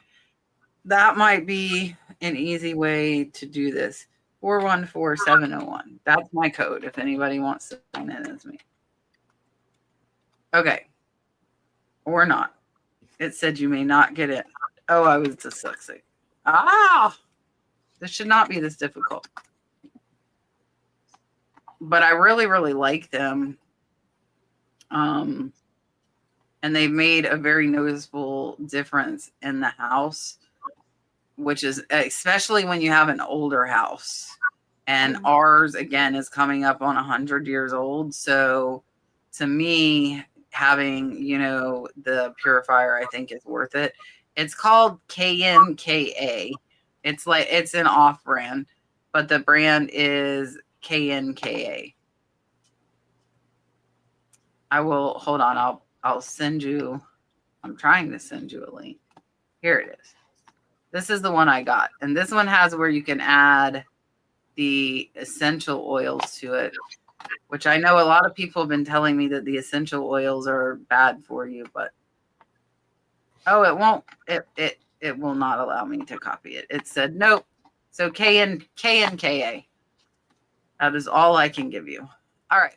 That might be an easy way to do this. 414701. That's my code if anybody wants to sign in as me. Okay. Or not. It said you may not get it. Oh, I was dyslexic. Ah! This should not be this difficult. But I really, really like them. And they've made a very noticeable difference in the house, which is especially when you have an older house. And ours, again, is coming up on 100 years old. So to me, having, the purifier, I think is worth it. It's called KNKA. It's an off brand, but the brand is KNKA. Hold on. I'll send you. I'm trying to send you a link. Here it is. This is the one I got. And this one has where you can add the essential oils to it, which I know a lot of people have been telling me that the essential oils are bad for you, but it won't. It will not allow me to copy it. It said nope. So KNKA. That is all I can give you. All right.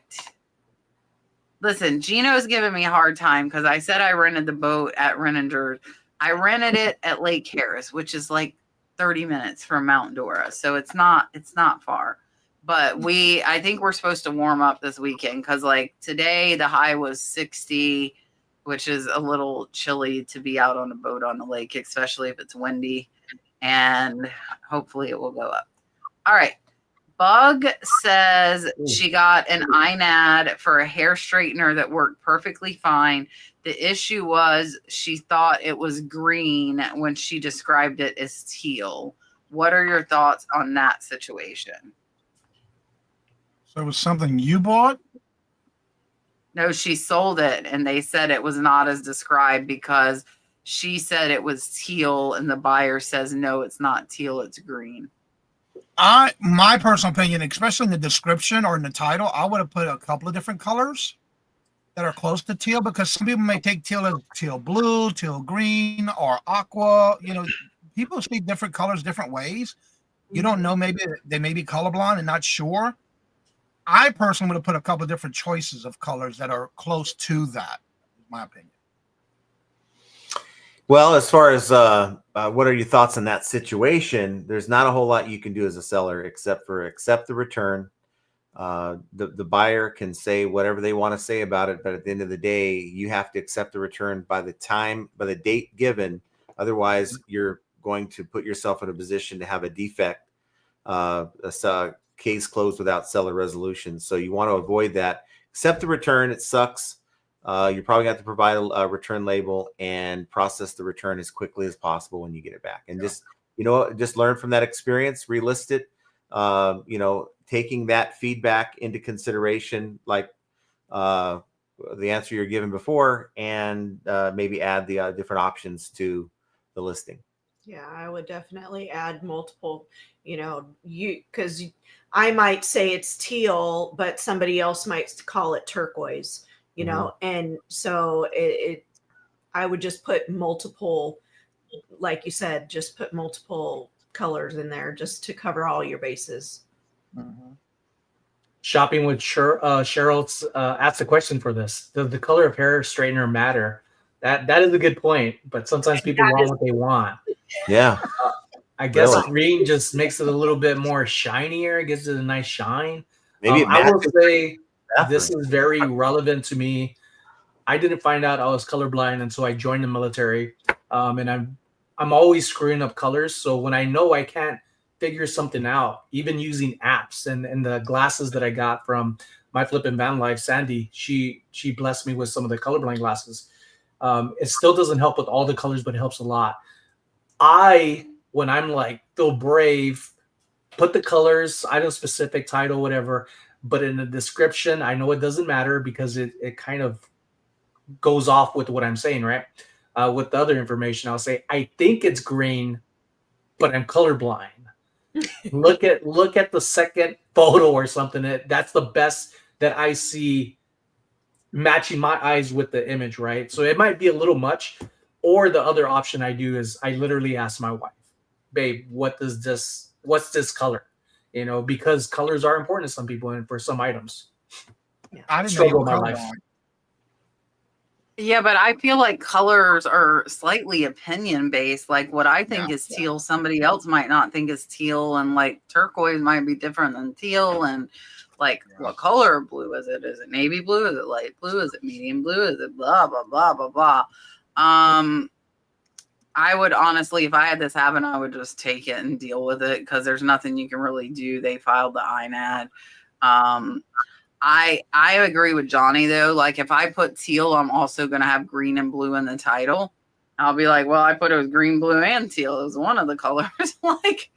Listen, Gino's giving me a hard time because I said I rented the boat at Renninger. I rented it at Lake Harris, which is like 30 minutes from Mount Dora. So it's not far. But I think we're supposed to warm up this weekend because like today the high was 60, which is a little chilly to be out on a boat on the lake, especially if it's windy. And hopefully it will go up. All right. Bug says she got an INAD for a hair straightener that worked perfectly fine. The issue was she thought it was green when she described it as teal. What are your thoughts on that situation? So it was something you bought? No, she sold it and they said it was not as described because she said it was teal and the buyer says, no, it's not teal, it's green. My personal opinion, especially in the description or in the title, I would have put a couple of different colors that are close to teal because some people may take teal as teal blue, teal green, or aqua. People see different colors different ways. You don't know, maybe they may be colorblind and not sure. I personally would have put a couple of different choices of colors that are close to that, in my opinion. Well, as far as what are your thoughts on that situation, there's not a whole lot you can do as a seller except for accept the return. The buyer can say whatever they want to say about it, but at the end of the day, you have to accept the return by the date given. Otherwise, you're going to put yourself in a position to have a defect, a case closed without seller resolution. So you want to avoid that. Accept the return. It sucks. You're probably going to have to provide a return label and process the return as quickly as possible when you get it back. And just learn from that experience, relist it, taking that feedback into consideration, like the answer you're given before, and maybe add the different options to the listing. Yeah, I would definitely add multiple, because I might say it's teal, but somebody else might call it turquoise, and so I would just put multiple, like you said, just put multiple colors in there just to cover all your bases. Mhm. Shopping with Cheryl's asked a question for this. Does the color of hair straightener matter? That is a good point, but sometimes people want what they want. Yeah. I guess Really? green just makes it a little bit more shinier. It gives it a nice shine. Maybe it I will matches say the this bathroom. is very relevant to me. I didn't find out I was colorblind until I joined the military, and I'm always screwing up colors. So when I know I can't figure something out, even using apps and the glasses that I got from my Flippin van life, Sandy, she blessed me with some of the colorblind glasses. It still doesn't help with all the colors, but it helps a lot. When I'm like, feel brave, put the colors, item specific, title, whatever, but in the description, I know it doesn't matter because it kind of goes off with what I'm saying, right? With the other information, I'll say, I think it's green, but I'm colorblind. Look at the second photo or something. That's the best that I see matching my eyes with the image, right? So it might be a little much. Or the other option I do is I literally ask my wife, babe, what's this color? Because colors are important to some people and for some items. I didn't know you Struggle were my life. colorblind. Yeah, but I feel like colors are slightly opinion based. Like what I think is teal, somebody else might not think is teal, and like turquoise might be different than teal. And like, what color of blue is it? Is it navy blue? Is it light blue? Is it medium blue? Is it blah blah blah blah blah? I would honestly, if I had this happen, I would just take it and deal with it because there's nothing you can really do. They filed the INAD. I agree with Johnny though. Like if I put teal, I'm also gonna have green and blue in the title. I'll be like, well, I put it was green, blue, and teal. It was one of the colors. Like,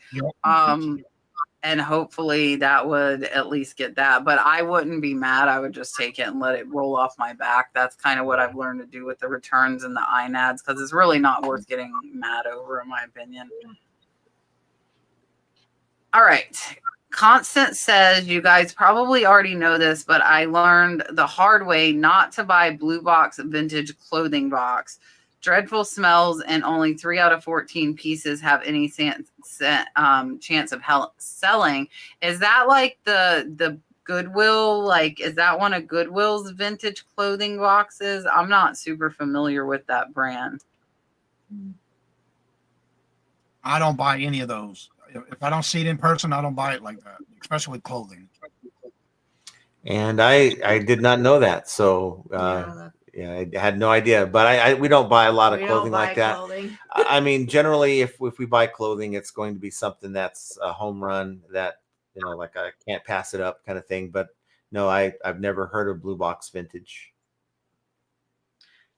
and hopefully that would at least get that. But I wouldn't be mad. I would just take it and let it roll off my back. That's kind of what I've learned to do with the returns and the INADs because it's really not worth getting mad over, in my opinion. All right. Constant says, you guys probably already know this, but I learned the hard way not to buy blue box vintage clothing box. Dreadful smells, and only 3 out of 14 pieces have any chance of selling. Is that like the Goodwill? Like, is that one of Goodwill's vintage clothing boxes? I'm not super familiar with that brand. I don't buy any of those. If I don't see it in person, I don't buy it like that, especially with clothing. And I did not know that. So I had no idea. But we don't buy a lot of clothing like that. I mean, generally, if we buy clothing, it's going to be something that's a home run that, like I can't pass it up kind of thing. But no, I've never heard of Blue Box Vintage.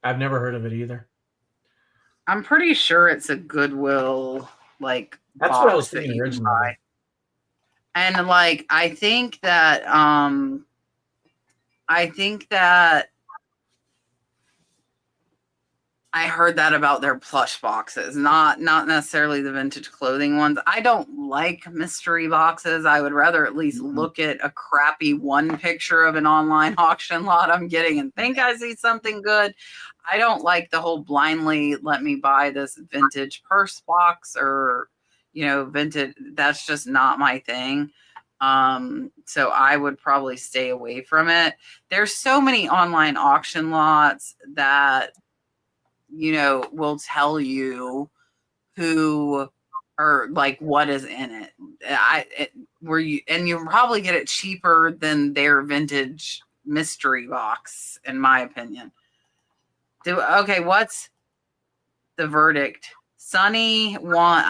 I've never heard of it either. I'm pretty sure it's a Goodwill, like, that's what I was thinking originally. And like I think that I heard that about their plush boxes, not necessarily the vintage clothing ones. I don't like mystery boxes. I would rather at least look at a crappy one picture of an online auction lot I'm getting and think I see something good. I don't like the whole blindly let me buy this vintage purse box or, vintage. That's just not my thing. So I would probably stay away from it. There's so many online auction lots that, will tell you who or like what is in it. And you'll probably get it cheaper than their vintage mystery box, in my opinion. What's the verdict? Sonny won,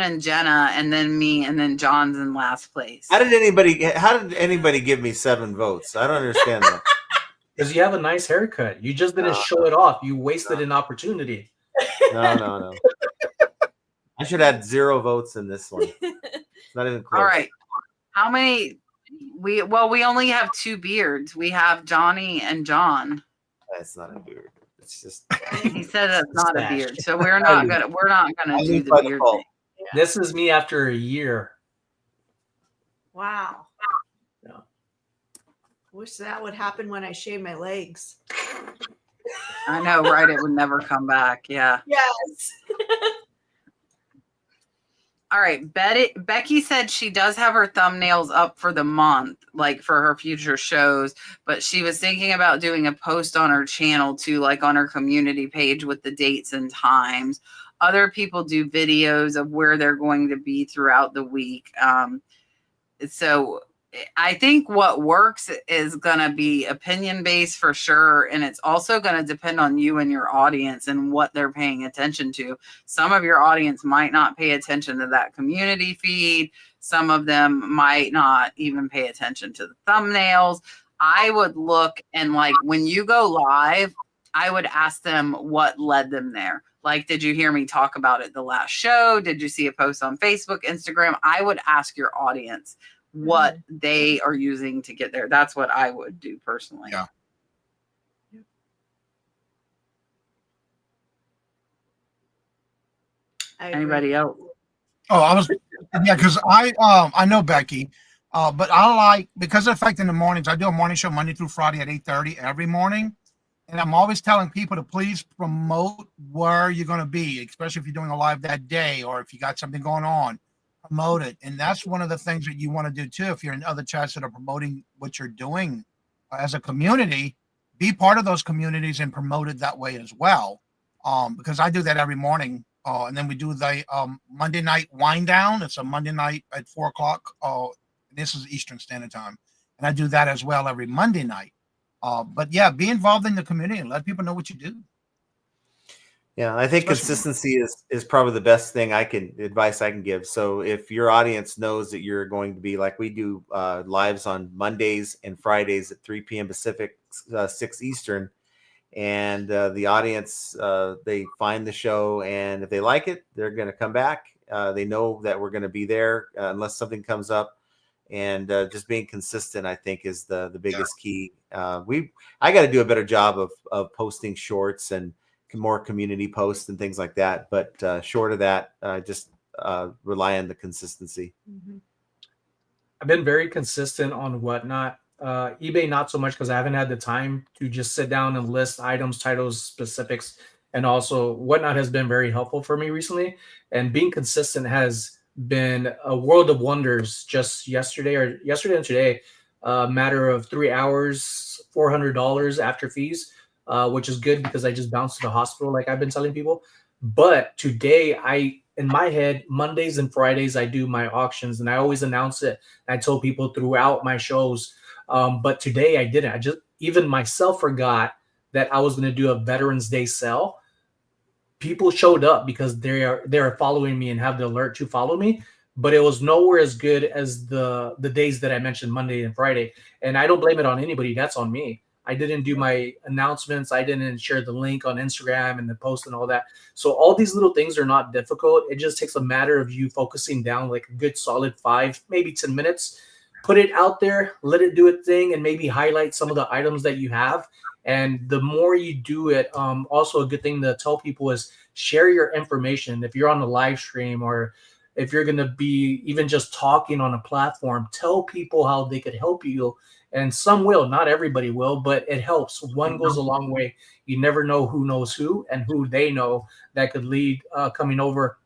and Jenna, and then me, and then John's in last place. How did anybody give me 7 votes? I don't understand that. Because you have a nice haircut. You just didn't show it off. You wasted an opportunity. No. I should add 0 votes in this one. It's not even close. All right. How many We only have 2 beards. We have Johnny and John. That's not a beard. It's just He said that's not a Stash. beard, so we're not gonna I do leave the by beard default. thing. This is me after a year. Wow. Yeah. Wish that would happen when I shave my legs. I know, right? It would never come back. Yeah. Yes. All right. Becky said she does have her thumbnails up for the month, like for her future shows, but she was thinking about doing a post on her channel too, like on her community page with the dates and times. Other people do videos of where they're going to be throughout the week. So I think what works is going to be opinion based for sure. And it's also going to depend on you and your audience and what they're paying attention to. Some of your audience might not pay attention to that community feed. Some of them might not even pay attention to the thumbnails. I would look and like when you go live, I would ask them what led them there. Like, did you hear me talk about it the last show? Did you see a post on Facebook, Instagram? I would ask your audience what they are using to get there. That's what I would do personally. Yeah. Anybody else? Oh, because I know Becky, but I like, because of the fact in the mornings, I do a morning show Monday through Friday at 8:30 every morning. And I'm always telling people to please promote where you're going to be, especially if you're doing a live that day or if you got something going on, promote it. And that's one of the things that you want to do too. If you're in other chats that are promoting what you're doing as a community, be part of those communities and promote it that way as well. Because I do that every morning. And then we do the Monday night wind down. It's a Monday night at 4:00. This is Eastern Standard Time. And I do that as well every Monday night. But yeah, be involved in the community and let people know what you do. Yeah, I think consistency is probably the best advice I can give. So if your audience knows that you're going to be, like we do lives on Mondays and Fridays at 3 p.m. Pacific, 6 Eastern, and the audience, they find the show, and if they like it, they're going to come back. They know that we're going to be there unless something comes up. And just being consistent, I think, is the biggest key. I got to do a better job of posting shorts and more community posts and things like that. But short of that, just rely on the consistency. I've been very consistent on Whatnot. eBay, not so much because I haven't had the time to just sit down and list items, titles, specifics. And also Whatnot has been very helpful for me recently. And being consistent has been a world of wonders. Just yesterday and today, a matter of 3 hours, $400 after fees, which is good because I just bounced to the hospital like I've been telling people. But today, in my head, Mondays and Fridays, I do my auctions, and I always announce it. I told people throughout my shows, but today I didn't. I just, even myself, forgot that I was going to do a Veterans Day sale. People showed up because they're following me and have the alert to follow me, but it was nowhere as good as the days that I mentioned, Monday and Friday. And I don't blame it on anybody. That's on me. I didn't do my announcements. I didn't share the link on Instagram and the post and all that. So all these little things are not difficult. It just takes a matter of you focusing down like a good solid 5, maybe 10 minutes, put it out there, let it do its thing, and maybe highlight some of the items that you have. And the more you do it, also a good thing to tell people is share your information. If you're on a live stream or if you're going to be even just talking on a platform, tell people how they could help you. And some will, not everybody will, but it helps. One goes a long way. You never know who knows who and who they know that could lead coming over.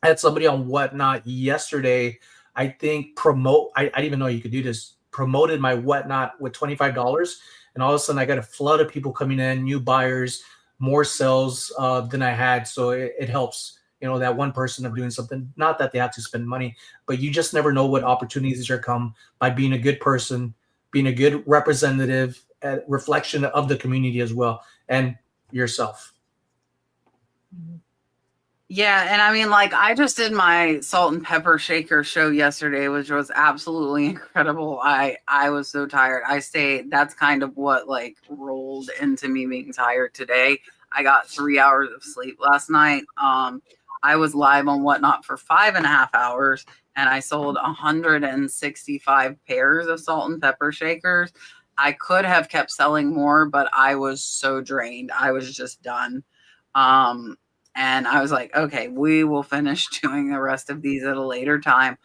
I had somebody on Whatnot yesterday, I think I didn't even know you could do this, promoted my Whatnot with $25. And all of a sudden I got a flood of people coming in, new buyers, more sales than I had. So it helps, that one person of doing something, not that they have to spend money, but you just never know what opportunities are come by being a good person, being a good representative, reflection of the community as well, and yourself. Yeah, and I mean, like, I just did my salt and pepper shaker show yesterday, which was absolutely incredible. I was so tired. That's kind of what like rolled into me being tired today. I got 3 hours of sleep last night. I was live on Whatnot for 5.5 hours, and I sold 165 pairs of salt and pepper shakers. I could have kept selling more, but I was so drained. I was just done. And I was like, okay, we will finish doing the rest of these at a later time.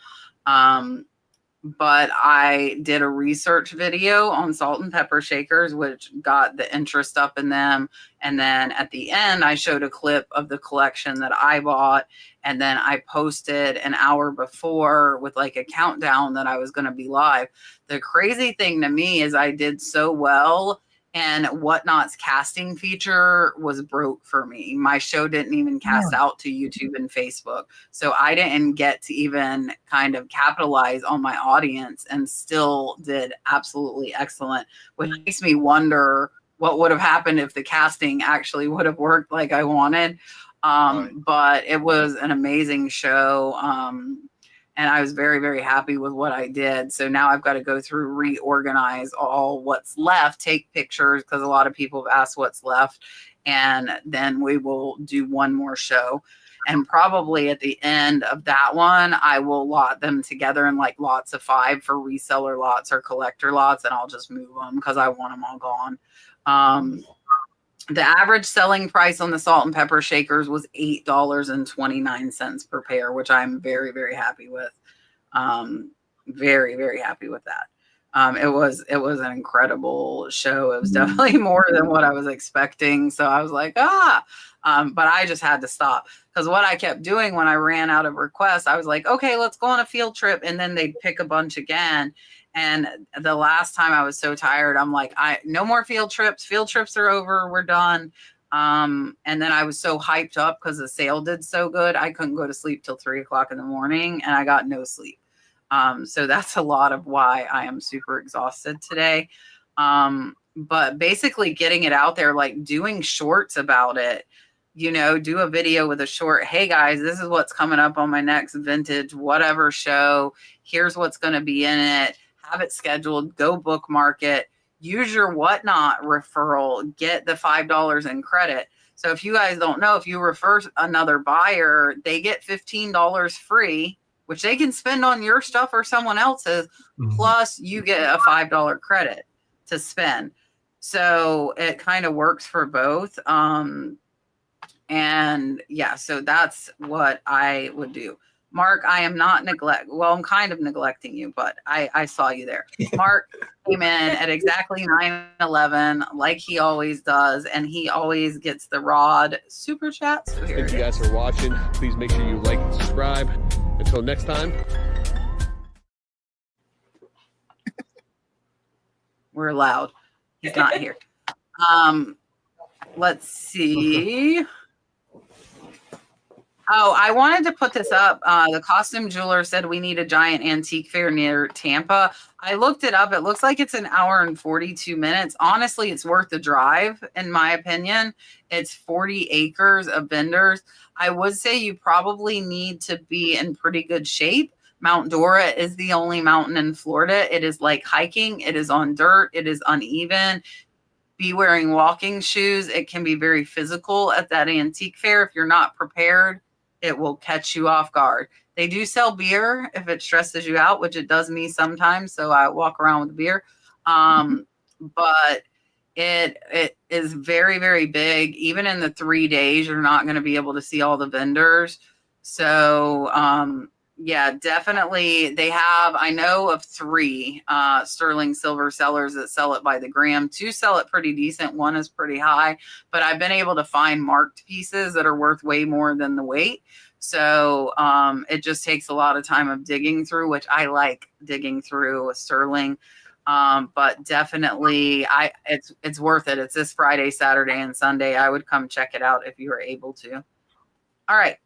But I did a research video on salt and pepper shakers, which got the interest up in them. And then at the end, I showed a clip of the collection that I bought. And then I posted an hour before with like a countdown that I was going to be live. The crazy thing to me is I did so well, and Whatnot's casting feature was broke for me. My show didn't even cast out to YouTube and Facebook. So I didn't get to even kind of capitalize on my audience, and still did absolutely excellent, which makes me wonder what would have happened if the casting actually would have worked like I wanted. But it was an amazing show. And I was very, very happy with what I did. So now I've got to go through, reorganize all what's left, take pictures, because a lot of people have asked what's left. And then we will do one more show. And probably at the end of that one, I will lot them together in like lots of 5 for reseller lots or collector lots. And I'll just move them because I want them all gone. The average selling price on the salt and pepper shakers was $8.29 per pair, which I'm very, very happy with. Very, very happy with that. It was an incredible show. It was definitely more than what I was expecting. So I was like, but I just had to stop, because what I kept doing when I ran out of requests, I was like, okay, let's go on a field trip. And then they'd pick a bunch again. And the last time I was so tired, I'm like, no more field trips. Field trips are over. We're done. And then I was so hyped up because the sale did so good. I couldn't go to sleep till 3 o'clock in the morning, and I got no sleep. So that's a lot of why I am super exhausted today. But basically getting it out there, like doing shorts about it, do a video with a short. Hey guys, this is what's coming up on my next vintage, whatever show. Here's what's going to be in it. Have it scheduled, go bookmark it, use your Whatnot referral, get the $5 in credit. So if you guys don't know, if you refer another buyer, they get $15 free, which they can spend on your stuff or someone else's, plus you get a $5 credit to spend. So it kind of works for both. And yeah, so that's what I would do. Mark, I am not I'm kind of neglecting you, but I saw you there. Mark came in at exactly 9:11, like he always does, and he always gets the Rod super chat. So Thank you guys for watching. Please make sure you like and subscribe. Until next time. We're loud. He's not here. Let's see. Oh, I wanted to put this up. The costume jeweler said we need a giant antique fair near Tampa. I looked it up. It looks like it's an hour and 42 minutes. Honestly, it's worth the drive, in my opinion. It's 40 acres of vendors. I would say you probably need to be in pretty good shape. Mount Dora is the only mountain in Florida. It is like hiking. It is on dirt. It is uneven. Be wearing walking shoes. It can be very physical at that antique fair. If you're not prepared, it will catch you off guard. They do sell beer if it stresses you out, which it does me sometimes. So I walk around with beer. But it is very, very big. Even in the 3 days, you're not going to be able to see all the vendors. So yeah, definitely. I know of 3 sterling silver sellers that sell it by the gram. 2 sell it pretty decent. 1 is pretty high, but I've been able to find marked pieces that are worth way more than the weight. So it just takes a lot of time of digging through, which I like digging through a sterling. But definitely it's worth it. It's this Friday, Saturday, and Sunday. I would come check it out if you were able to. All right.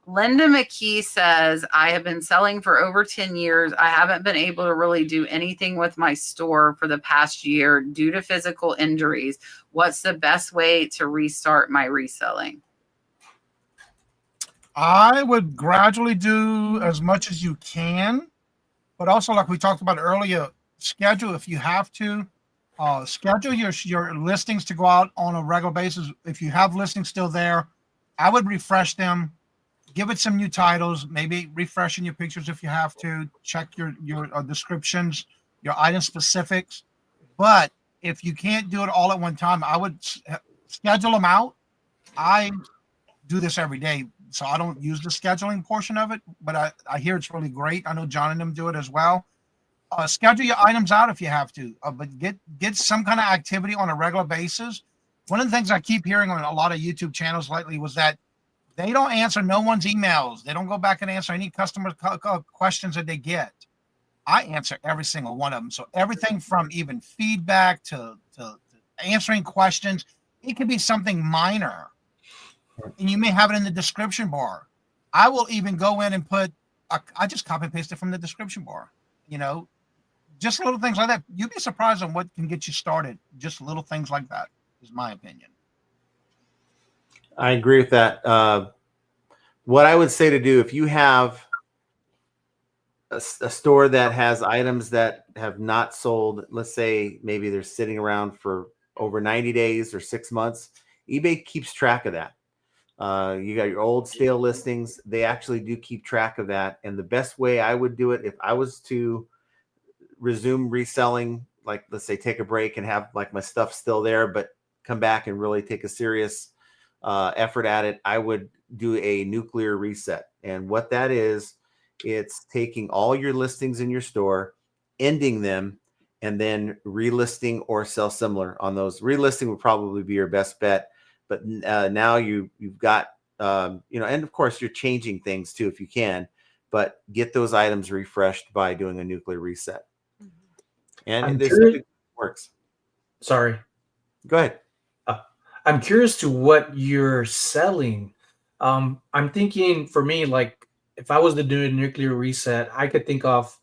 Linda McKee says, I have been selling for over 10 years. I haven't been able to really do anything with my store for the past year due to physical injuries. What's the best way to restart my reselling? I would gradually do as much as you can, but also, like we talked about earlier, schedule if you have to. Schedule your listings to go out on a regular basis. If you have listings still there, I would refresh them. give it some new titles, maybe refreshing your pictures if you have to, check your descriptions, your item specifics. But if you can't do it all at one time, I would schedule them out. I do this every day, so I don't use the scheduling portion of it, but I hear it's really great. I know John and them do it as well. Schedule your items out if you have to, but get some kind of activity on a regular basis. One of the things I keep hearing on a lot of YouTube channels lately was that they don't answer no one's emails. They don't go back and answer any customer questions that they get. I answer every single one of them. So everything from even feedback to answering questions, it could be something minor. And you may have it in the description bar. I will even go in and I just copy and paste it from the description bar. Just little things like that. You'd be surprised on what can get you started. Just little things like that is my opinion. I agree with that. What I would say to do, if you have a store that has items that have not sold, let's say maybe they're sitting around for over 90 days or 6 months, eBay keeps track of that. You got your old stale listings. They actually do keep track of that. And the best way I would do it, if I was to resume reselling, like let's say take a break and have like my stuff still there, but come back and really take a serious effort at it, I would do a nuclear reset. And what that is, it's taking all your listings in your store, ending them, and then relisting or sell similar on those. Relisting would probably be your best bet. But now you've got, and of course you're changing things too if you can, but get those items refreshed by doing a nuclear reset. And this works. Sorry. Go ahead. I'm curious to what you're selling. I'm thinking for me, like if I was to do a nuclear reset, I could think of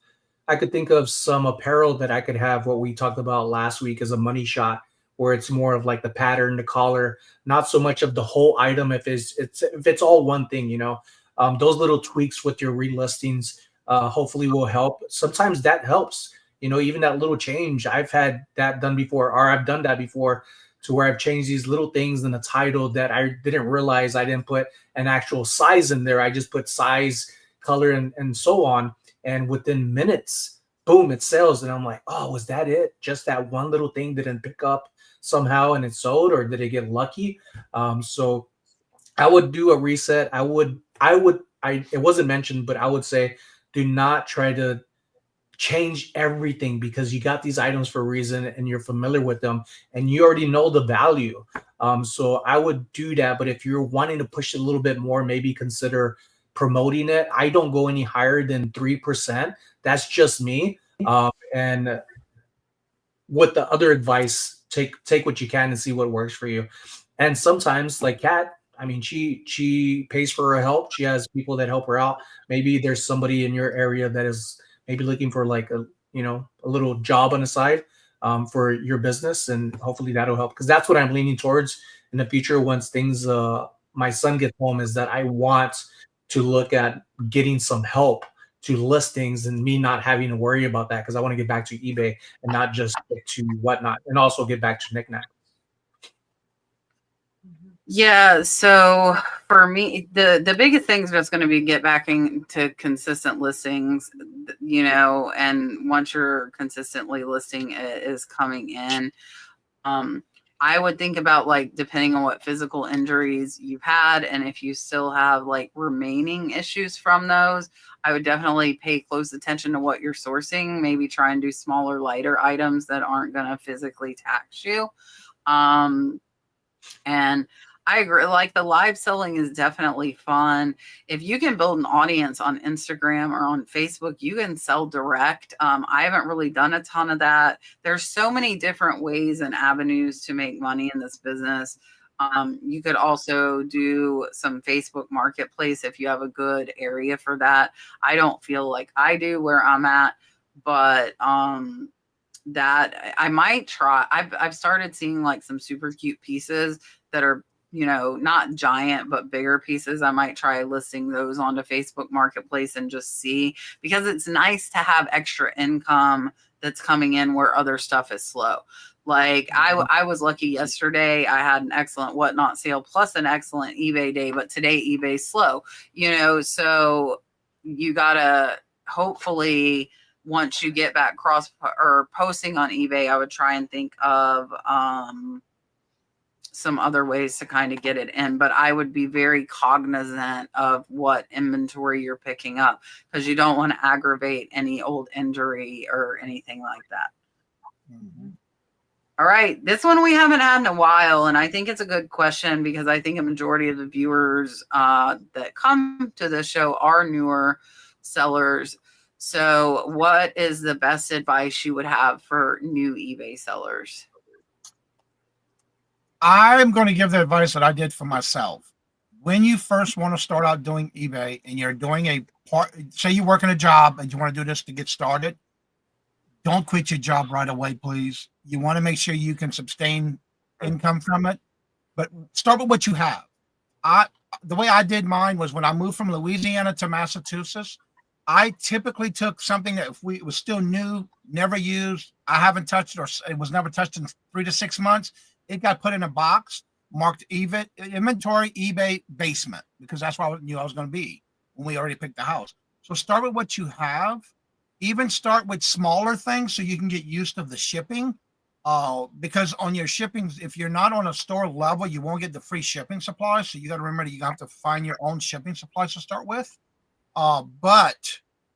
some apparel that I could have what we talked about last week as a money shot, where it's more of like the pattern, the collar, not so much of the whole item. If it's all one thing, those little tweaks with your relistings hopefully will help. Sometimes that helps, even that little change. I've had that done before, or I've done that before, to where I've changed these little things in the title that I didn't realize I didn't put an actual size in there. I just put size, color, and so on. And within minutes, boom, it sells. And I'm like, oh, was that it? Just that one little thing didn't pick up somehow and it sold, or did it get lucky? So I would do a reset. It wasn't mentioned, but I would say do not try to change everything, because you got these items for a reason and you're familiar with them and you already know the value. So I would do that. But if you're wanting to push it a little bit more, maybe consider promoting it. I don't go any higher than 3%. That's just me. And with the other advice, take what you can and see what works for you. And sometimes, like Kat, I mean, she pays for her help. She has people that help her out. Maybe there's somebody in your area that is maybe looking for like a little job on the side for your business, and hopefully that'll help, because that's what I'm leaning towards in the future once things my son gets home, is that I want to look at getting some help to listings and me not having to worry about that, because I want to get back to eBay and not just get to Whatnot, and also get back to Knickknack. Yeah, so for me, the biggest thing is just going to be get back into consistent listings, and once you're consistently listing, it is coming in. I would think about, like, depending on what physical injuries you've had, and if you still have like remaining issues from those, I would definitely pay close attention to what you're sourcing. Maybe try and do smaller, lighter items that aren't going to physically tax you. And I agree, like the live selling is definitely fun. If you can build an audience on Instagram or on Facebook, you can sell direct. I haven't really done a ton of that. There's so many different ways and avenues to make money in this business. You could also do some Facebook Marketplace if you have a good area for that. I don't feel like I do where I'm at, but that I might try. I've started seeing like some super cute pieces that are, not giant, but bigger pieces. I might try listing those onto Facebook Marketplace and just see, because it's nice to have extra income that's coming in where other stuff is slow. Like I was lucky yesterday. I had an excellent whatnot sale plus an excellent eBay day, but today eBay's slow, so you gotta hopefully once you get back cross or posting on eBay, I would try and think of some other ways to kind of get it in, but I would be very cognizant of what inventory you're picking up because you don't want to aggravate any old injury or anything like that. Mm-hmm. All right. This one we haven't had in a while, and I think it's a good question because I think a majority of the viewers that come to the show are newer sellers. So what is the best advice you would have for new eBay sellers? I'm going to give the advice that I did for myself. When you first want to start out doing eBay and you're doing a part, say you work in a job and you want to do this to get started, don't quit your job right away, please. You want to make sure you can sustain income from it, but start with what you have. The way I did mine was when I moved from Louisiana to Massachusetts, I typically took something that if it was still new, never used, I haven't touched or it was never touched in 3 to 6 months. It got put in a box marked inventory, eBay, basement, because that's where I knew I was going to be when we already picked the house. So start with what you have. Even start with smaller things so you can get used to the shipping. Because on your shipping, if you're not on a store level, you won't get the free shipping supplies. So you got to remember you have to find your own shipping supplies to start with. But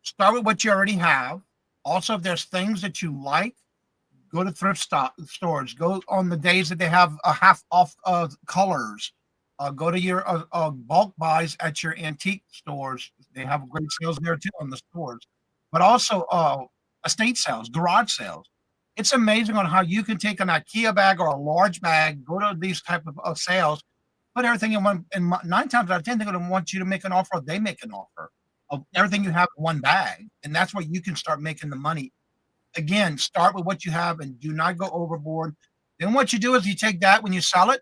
start with what you already have. Also, if there's things that you like, go to thrift stores. Go on the days that they have a half off colors. Go to your bulk buys at your antique stores. They have great sales there too on the stores. But also estate sales, garage sales. It's amazing on how you can take an IKEA bag or a large bag, go to these type of sales, put everything in one, and 9 times out of 10, they're going to want you to make an offer, or they make an offer of everything you have in one bag. And that's where you can start making the money. Again, start with what you have and do not go overboard. Then what you do is you take that when you sell it,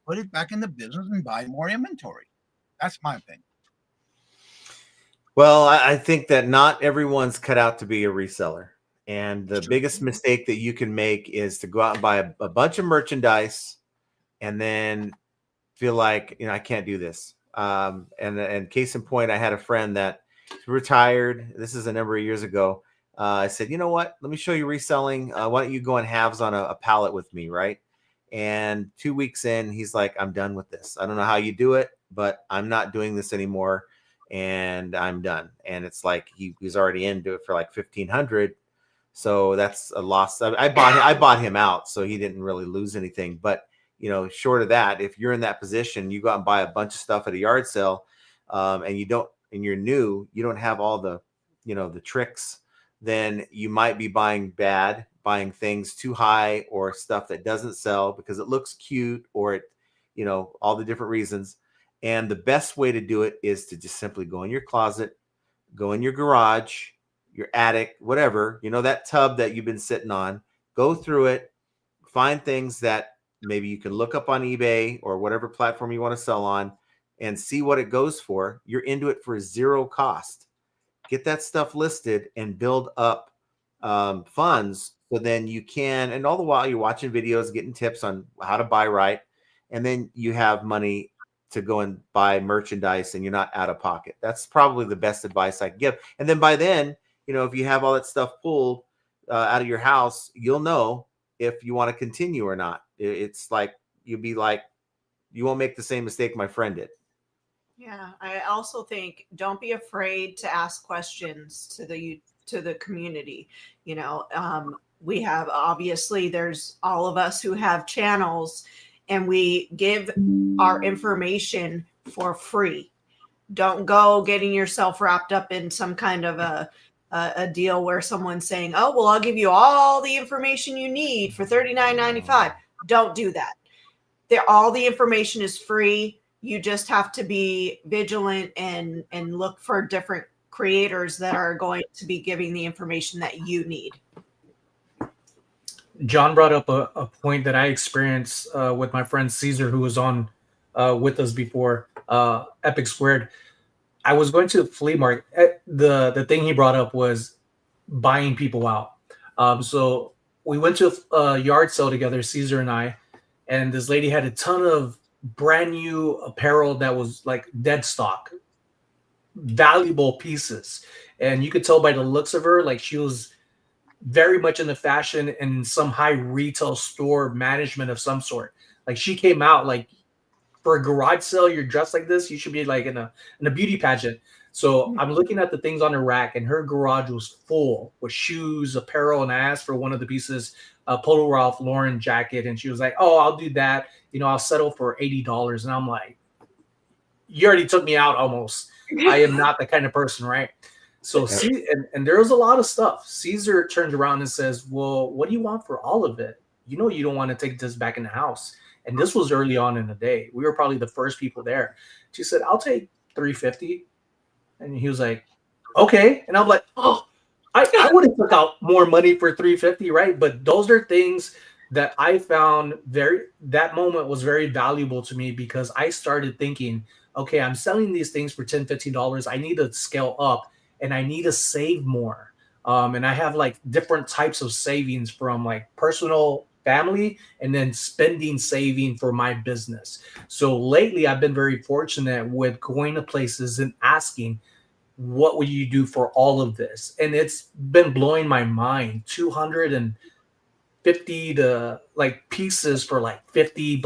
put it back in the business and buy more inventory. That's my opinion. Well, I think that not everyone's cut out to be a reseller. And the biggest mistake that you can make is to go out and buy a bunch of merchandise and then feel like, I can't do this. And case in point, I had a friend that retired. This is a number of years ago. I said, you know what? Let me show you reselling. Why don't you go in halves on a pallet with me, right? And 2 weeks in, he's like, I'm done with this. I don't know how you do it, but I'm not doing this anymore. And I'm done. And it's like he's already into it for like $1,500. So that's a loss. I bought him out, so he didn't really lose anything. But short of that, if you're in that position, you go out and buy a bunch of stuff at a yard sale, and you're new, you don't have all the the tricks, then you might be buying things too high or stuff that doesn't sell because it looks cute or it, all the different reasons. And the best way to do it is to just simply go in your closet, go in your garage, your attic, whatever, that tub that you've been sitting on, go through it, find things that maybe you can look up on eBay or whatever platform you want to sell on and see what it goes for. You're into it for zero cost. Get that stuff listed and build up funds so then you can, and all the while you're watching videos, getting tips on how to buy right. And then you have money to go and buy merchandise and you're not out of pocket. That's probably the best advice I can give. And then by then, if you have all that stuff pulled out of your house, you'll know if you want to continue or not. It's like, you'll be like, you won't make the same mistake my friend did. Yeah. I also think don't be afraid to ask questions to the community. We have, obviously there's all of us who have channels and we give our information for free. Don't go getting yourself wrapped up in some kind of a deal where someone's saying, oh, well, I'll give you all the information you need for $39.95. Don't do that. All the information is free. You just have to be vigilant and look for different creators that are going to be giving the information that you need. John brought up a point that I experienced with my friend Caesar, who was on with us before, Epic Squared. I was going to the flea market. The thing he brought up was buying people out. So we went to a yard sale together, Caesar and I, and this lady had a ton of brand new apparel that was like dead stock, valuable pieces. And you could tell by the looks of her, like she was very much in the fashion and some high retail store management of some sort. Like she came out like, for a garage sale, you're dressed like this, you should be like in a beauty pageant. So I'm looking at the things on the rack, and her garage was full with shoes, apparel, and I asked for one of the pieces, a Polo Ralph Lauren jacket, and she was like, "Oh, I'll do that. I'll settle for $80." And I'm like, "You already took me out almost. I am not the kind of person, right?" So and there was a lot of stuff. Caesar turns around and says, "Well, what do you want for all of it? You don't want to take this back in the house." And this was early on in the day. We were probably the first people there. She said, "I'll take $350." And he was like, "Okay." And I'm like, "Oh, I would have took out more money for $350, right?" But those are things that I found that moment was very valuable to me, because I started thinking, okay, I'm selling these things for $10, $15. I need to scale up and I need to save more. And I have like different types of savings, from like personal, family, and then spending, saving for my business. So lately I've been very fortunate with going to places and asking, what would you do for all of this? And it's been blowing my mind. 250 to like pieces for like $50,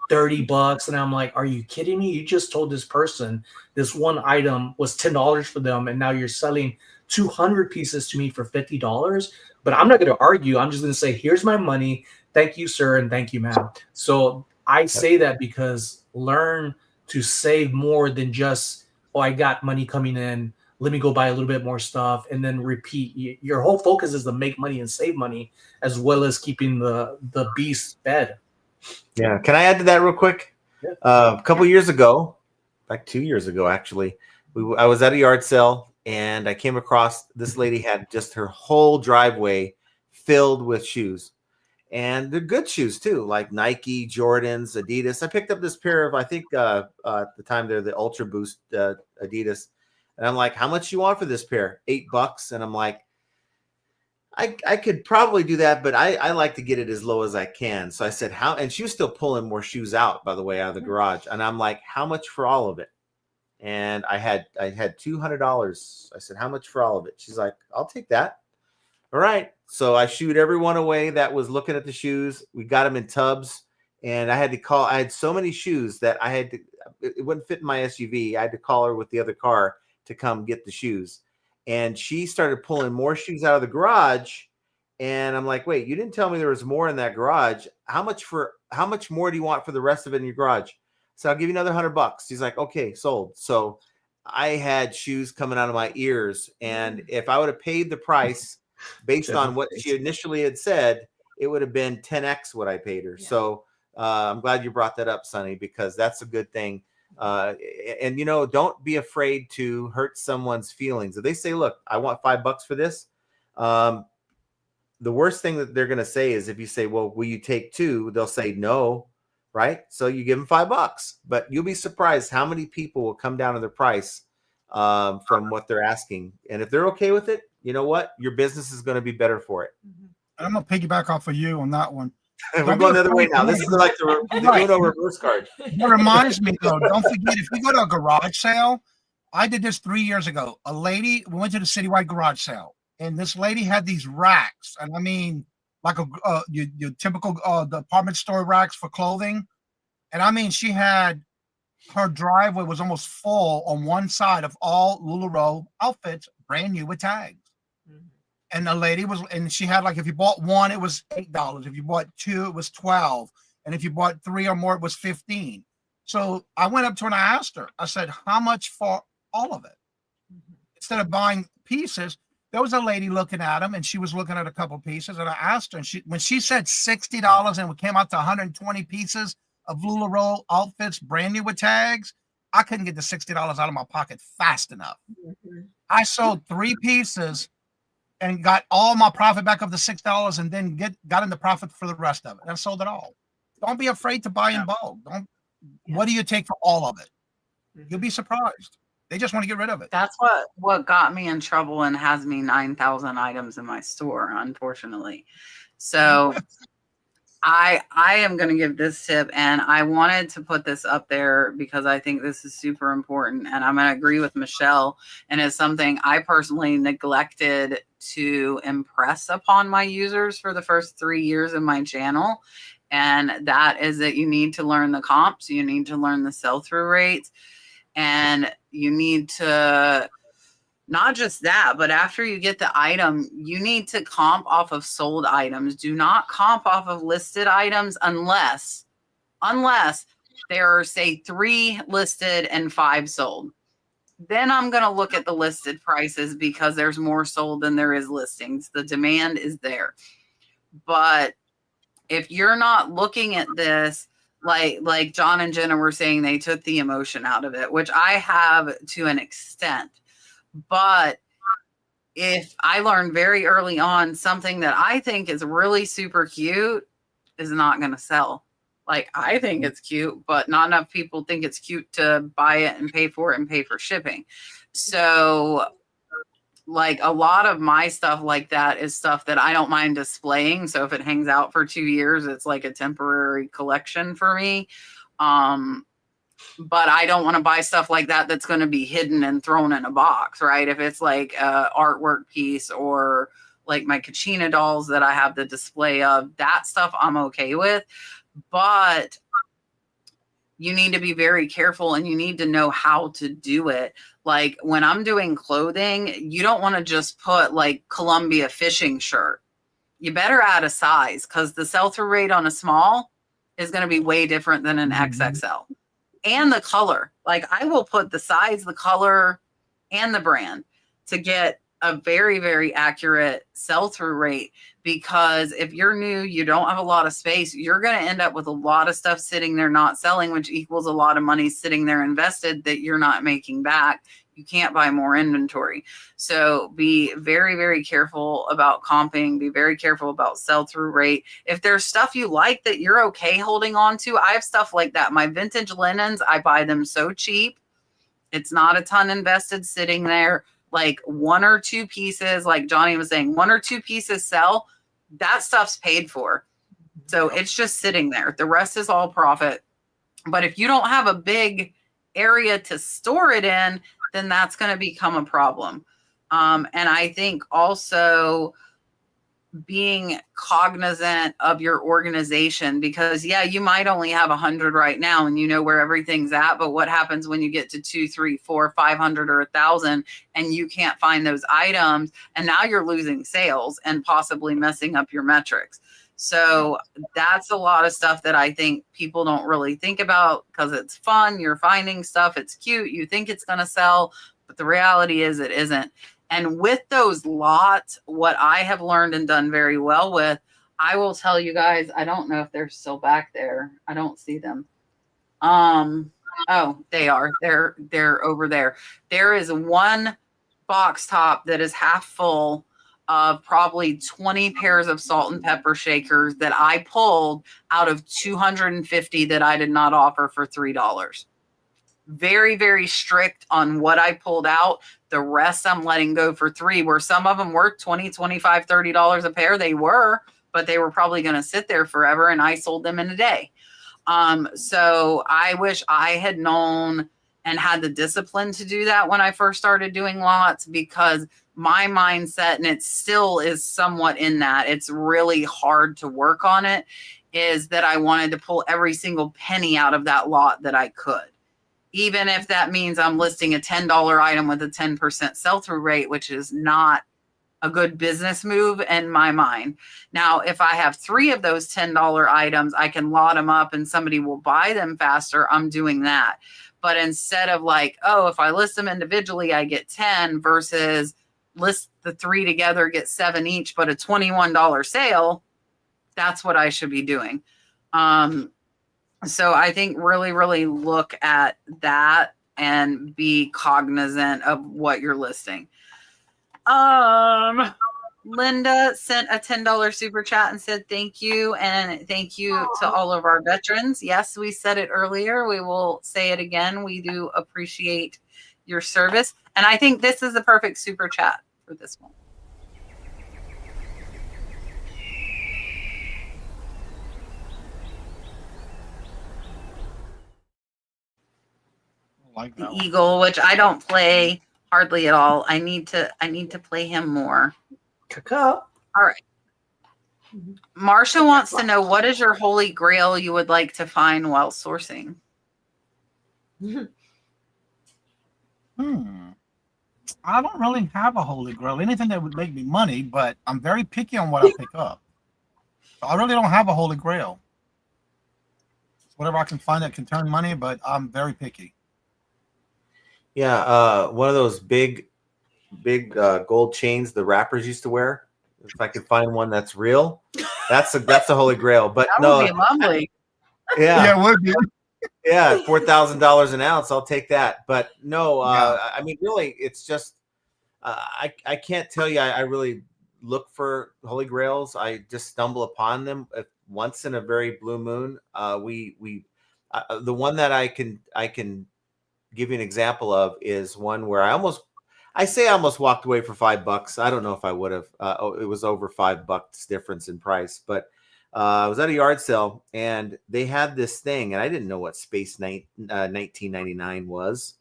$30. And I'm like, are you kidding me? You just told this person this one item was $10 for them, and now you're selling 200 pieces to me for $50. But I'm not going to argue. I'm just going to say, here's my money. Thank you, sir. And thank you, ma'am. So I say that because learn to save more than just, oh, I got money coming in, let me go buy a little bit more stuff, and then repeat. Your whole focus is to make money and save money, as well as keeping the beast fed. Yeah. Can I add to that real quick? Yeah. A couple years ago, like 2 years ago, actually, I was at a yard sale, and I came across this lady had just her whole driveway filled with shoes. And they're good shoes too, like Nike, Jordans, Adidas. I picked up this pair of, I think at the time they're the Ultra Boost Adidas. And I'm like, how much you want for this pair? $8. And I'm like, I could probably do that, but I like to get it as low as I can. So I said, how? And she was still pulling more shoes out, by the way, out of the garage. And I'm like, how much for all of it? And I had $200. I said, how much for all of it? She's like, I'll take that. All right. So I shooed everyone away that was looking at the shoes. We got them in tubs, and I had to call. I had so many shoes that it wouldn't fit in my SUV. I had to call her with the other car to come get the shoes. And she started pulling more shoes out of the garage. And I'm like, wait, you didn't tell me there was more in that garage. How much more do you want for the rest of it in your garage? So I'll give you another $100. She's like, okay, sold. So I had shoes coming out of my ears. And if I would have paid the price based on what she initially had said, it would have been 10x what I paid her. Yeah. So I'm glad you brought that up, Sonny, because that's a good thing. And don't be afraid to hurt someone's feelings. If they say, look, I want $5 for this, the worst thing that they're going to say is if you say, well, will you take two? They'll say no, right? So you give them $5, but you'll be surprised how many people will come down to their price from what they're asking. And if they're okay with it, you know what? Your business is going to be better for it. I'm going to piggyback off of you on that one. We're going the other way now. This is like the Uno reverse card. It reminds me, though, don't forget, if you go to a garage sale, I did this 3 years ago. We went to the citywide garage sale, and this lady had these racks. And I mean, like your typical department store racks for clothing. And I mean, she had, her driveway was almost full on one side of all LuLaRoe outfits, brand new with tags. And the lady she had, like, if you bought one, it was $8. If you bought two, it was $12. And if you bought three or more, it was $15. So I went up to her and I asked her, I said, how much for all of it? Instead of buying pieces, there was a lady looking at them, and she was looking at a couple pieces. And I asked her, and when she said $60 and we came out to 120 pieces of LuLaRoe outfits, brand new with tags, I couldn't get the $60 out of my pocket fast enough. I sold 3 pieces and got all my profit back of the $6, and then got in the profit for the rest of it. And I sold it all. Don't be afraid to buy in bulk. What do you take for all of it? You'll be surprised. They just want to get rid of it. That's what got me in trouble and has me 9,000 items in my store, unfortunately. So I am going to give this tip, and I wanted to put this up there because I think this is super important, and I'm going to agree with Michelle, and it's something I personally neglected to impress upon my users for the first 3 years of my channel, and that is that you need to learn the comps, you need to learn the sell-through rates, and you need to not just that, but after you get the item, you need to comp off of sold items. Do not comp off of listed items unless there are, say, 3 listed and 5 sold. Then I'm going to look at the listed prices because there's more sold than there is listings. The demand is there. But if you're not looking at this, like John and Jenna were saying, they took the emotion out of it, which I have to an extent. But if I learned very early on something that I think is really super cute is not going to sell. Like, I think it's cute, but not enough people think it's cute to buy it and pay for it and pay for shipping. So, like, a lot of my stuff like that is stuff that I don't mind displaying. So if it hangs out for 2 years, it's like a temporary collection for me. But I don't want to buy stuff like that that's going to be hidden and thrown in a box, right? If it's like a artwork piece or like my Kachina dolls that I have the display of, that stuff I'm okay with. But you need to be very careful and you need to know how to do it. Like when I'm doing clothing, you don't want to just put like Columbia fishing shirt. You better add a size because the sell-through rate on a small is going to be way different than an XXL. And the color. Like I will put the size, the color, and the brand to get a very, very accurate sell-through rate. Because if you're new, you don't have a lot of space, you're going to end up with a lot of stuff sitting there not selling, which equals a lot of money sitting there invested that you're not making back. You can't buy more inventory. So be very, very careful about comping. Be very careful about sell-through rate. If there's stuff you like that you're okay holding on to, I have stuff like that. My vintage linens, I buy them so cheap. It's not a ton invested sitting there. Like 1 or 2 pieces, like Johnny was saying, 1 or 2 pieces sell, that stuff's paid for. So it's just sitting there. The rest is all profit. But if you don't have a big area to store it in, then that's going to become a problem. And I think also being cognizant of your organization, because yeah, you might only have 100 right now and you know where everything's at, but what happens when you get to 200, 300, 400, 500 or 1,000 and you can't find those items, and now you're losing sales and possibly messing up your metrics. So that's a lot of stuff that I think people don't really think about because it's fun. You're finding stuff. It's cute. You think it's going to sell, but the reality is it isn't. And with those lots, what I have learned and done very well with, I will tell you guys, I don't know if they're still back there. I don't see them. Oh, they are. They're over there. There is one box top that is half full of probably 20 pairs of salt and pepper shakers that I pulled out of 250 that I did not offer for $3. Very, very strict on what I pulled out. The rest I'm letting go for $3, where some of them were $20, $25, $30 a pair. They were, but they were probably going to sit there forever, and I sold them in a day. So I wish I had known and had the discipline to do that when I first started doing lots, because my mindset, and it still is somewhat in that, it's really hard to work on it, is that I wanted to pull every single penny out of that lot that I could. Even if that means I'm listing a $10 item with a 10% sell-through rate, which is not a good business move in my mind. Now, if I have 3 of those $10 items, I can lot them up and somebody will buy them faster. I'm doing that. But instead of like, oh, if I list them individually, I get 10 versus list the 3 together, get 7 each, but a $21 sale, that's what I should be doing. So I think really, really look at that and be cognizant of what you're listing. Linda sent a $10 super chat and said, thank you. And thank you to all of our veterans. Yes, we said it earlier. We will say it again. We do appreciate your service. And I think this is the perfect super chat for this one. Like The that one. Eagle, which I don't play hardly at all. I need to play him more. Caca. All right. Marsha wants to know, what is your holy grail you would like to find while sourcing? I don't really have a holy grail. Anything that would make me money, but I'm very picky on what I pick up. So I really don't have a holy grail. It's whatever I can find that can turn money, but I'm very picky. Yeah, one of those big gold chains the rappers used to wear. If I could find one that's real, that's a holy grail. But That no, would be lovely. yeah, it would be. yeah, $4,000 an ounce, I'll take that. But no, Yeah. I mean, really, it's just I can't tell you. I really look for holy grails. I just stumble upon them once in a very blue moon. The one that I can give you an example of is one where I almost walked away for $5. I don't know if I would have. It was over $5 difference in price, but I was at a yard sale and they had this thing, and I didn't know what Space 1999 was.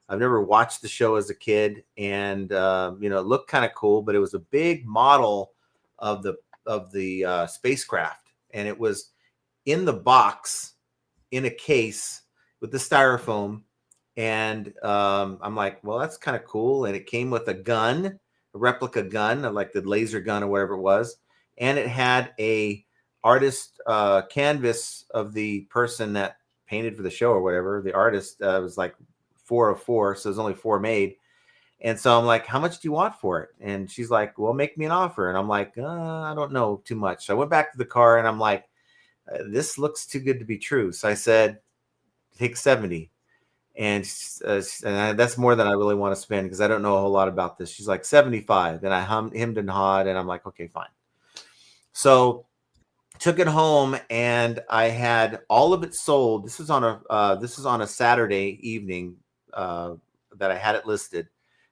I've never watched the show as a kid, and it looked kind of cool, but it was a big model of the spacecraft, and it was in the box in a case with the styrofoam. And I'm like, well, that's kind of cool. And it came with a gun, a replica gun, like the laser gun or whatever it was. And it had a artist canvas of the person that painted for the show or whatever. The artist was like 4 of 4, so there's only 4 made. And so I'm like, how much do you want for it? And she's like, well, make me an offer. And I'm like, I don't know too much. So I went back to the car and I'm like, this looks too good to be true. So I said, take 70. And that's more than I really want to spend because I don't know a whole lot about this. She's like 75, and I hemmed and hawed, and I'm like, okay, fine. So took it home, and I had all of it sold. This is on a Saturday evening that I had it listed.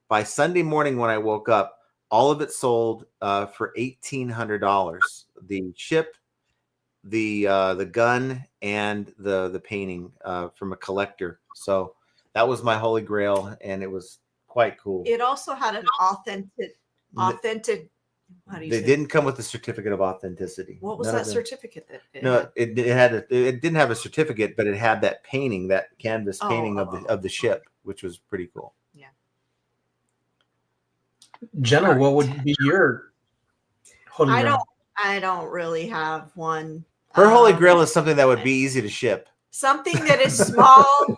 By Sunday morning when I woke up, all of it sold for $1,800. The ship, the gun, and the painting from a collector. So that was my holy grail, and it was quite cool. It also had an authentic. How do you They say? didn't come with a certificate of authenticity. What was that certificate? It didn't have a certificate, but it had that painting, that canvas painting of the ship, which was pretty cool. Yeah. Jenna, what would be your holy grail? I don't really have one. Her holy grail is something that would be easy to ship. Something that is small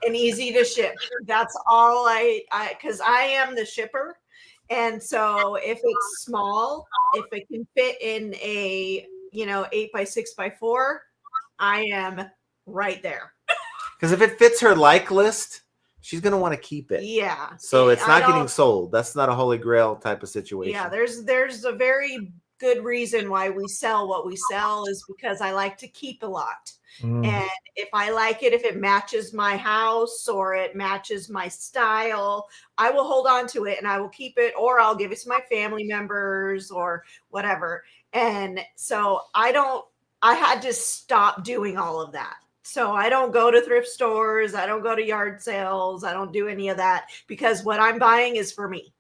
and easy to ship. That's all because I am the shipper. And so if it's small, if it can fit in a 8x6x4, I am right there. Because if it fits her like list, she's going to want to keep it. Yeah. So it's not getting sold. That's not a holy grail type of situation. Yeah, there's a very good reason why we sell what we sell is because I like to keep a lot. And if I like it, if it matches my house or it matches my style, I will hold on to it and I will keep it, or I'll give it to my family members or whatever. And so I had to stop doing all of that. So I don't go to thrift stores. I don't go to yard sales. I don't do any of that because what I'm buying is for me.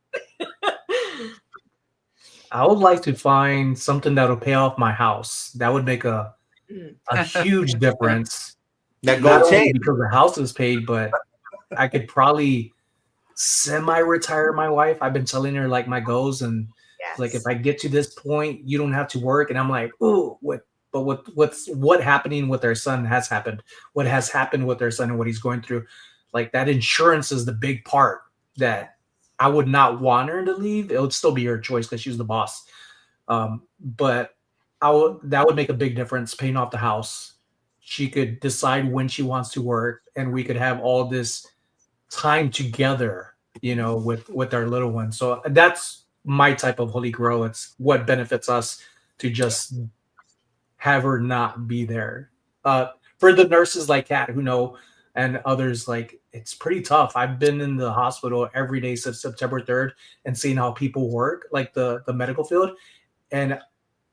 I would like to find something that'll pay off my house. That would make a huge difference. That Not gold only chain. because the house is paid, but I could probably semi-retire my wife. I've been telling her like my goals, and like if I get to this point, you don't have to work. And I'm like, oh, what happening with our son has happened. What has happened with our son and what he's going through. Like that insurance is the big part that I would not want her to leave. It would still be her choice because she's the boss. But that would make a big difference paying off the house. She could decide when she wants to work, and we could have all this time together, with our little one. So that's my type of holy grail. It's what benefits us to just have her not be there. For the nurses like Kat who know, and others like it's pretty tough. I've been in the hospital every day since September 3rd and seeing how people work, like the medical field. And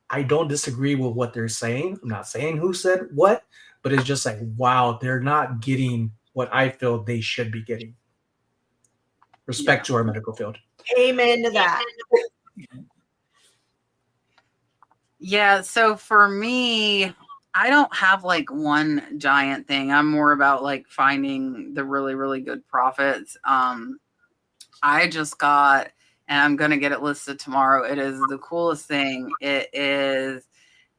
I don't disagree with what they're saying. I'm not saying who said what, but it's just like, wow, they're not getting what I feel they should be getting. Respect to our medical field. Amen to that. Yeah, so for me, I don't have like one giant thing. I'm more about like finding the really, really good profits. I just got, and I'm gonna get it listed tomorrow. It is the coolest thing. It is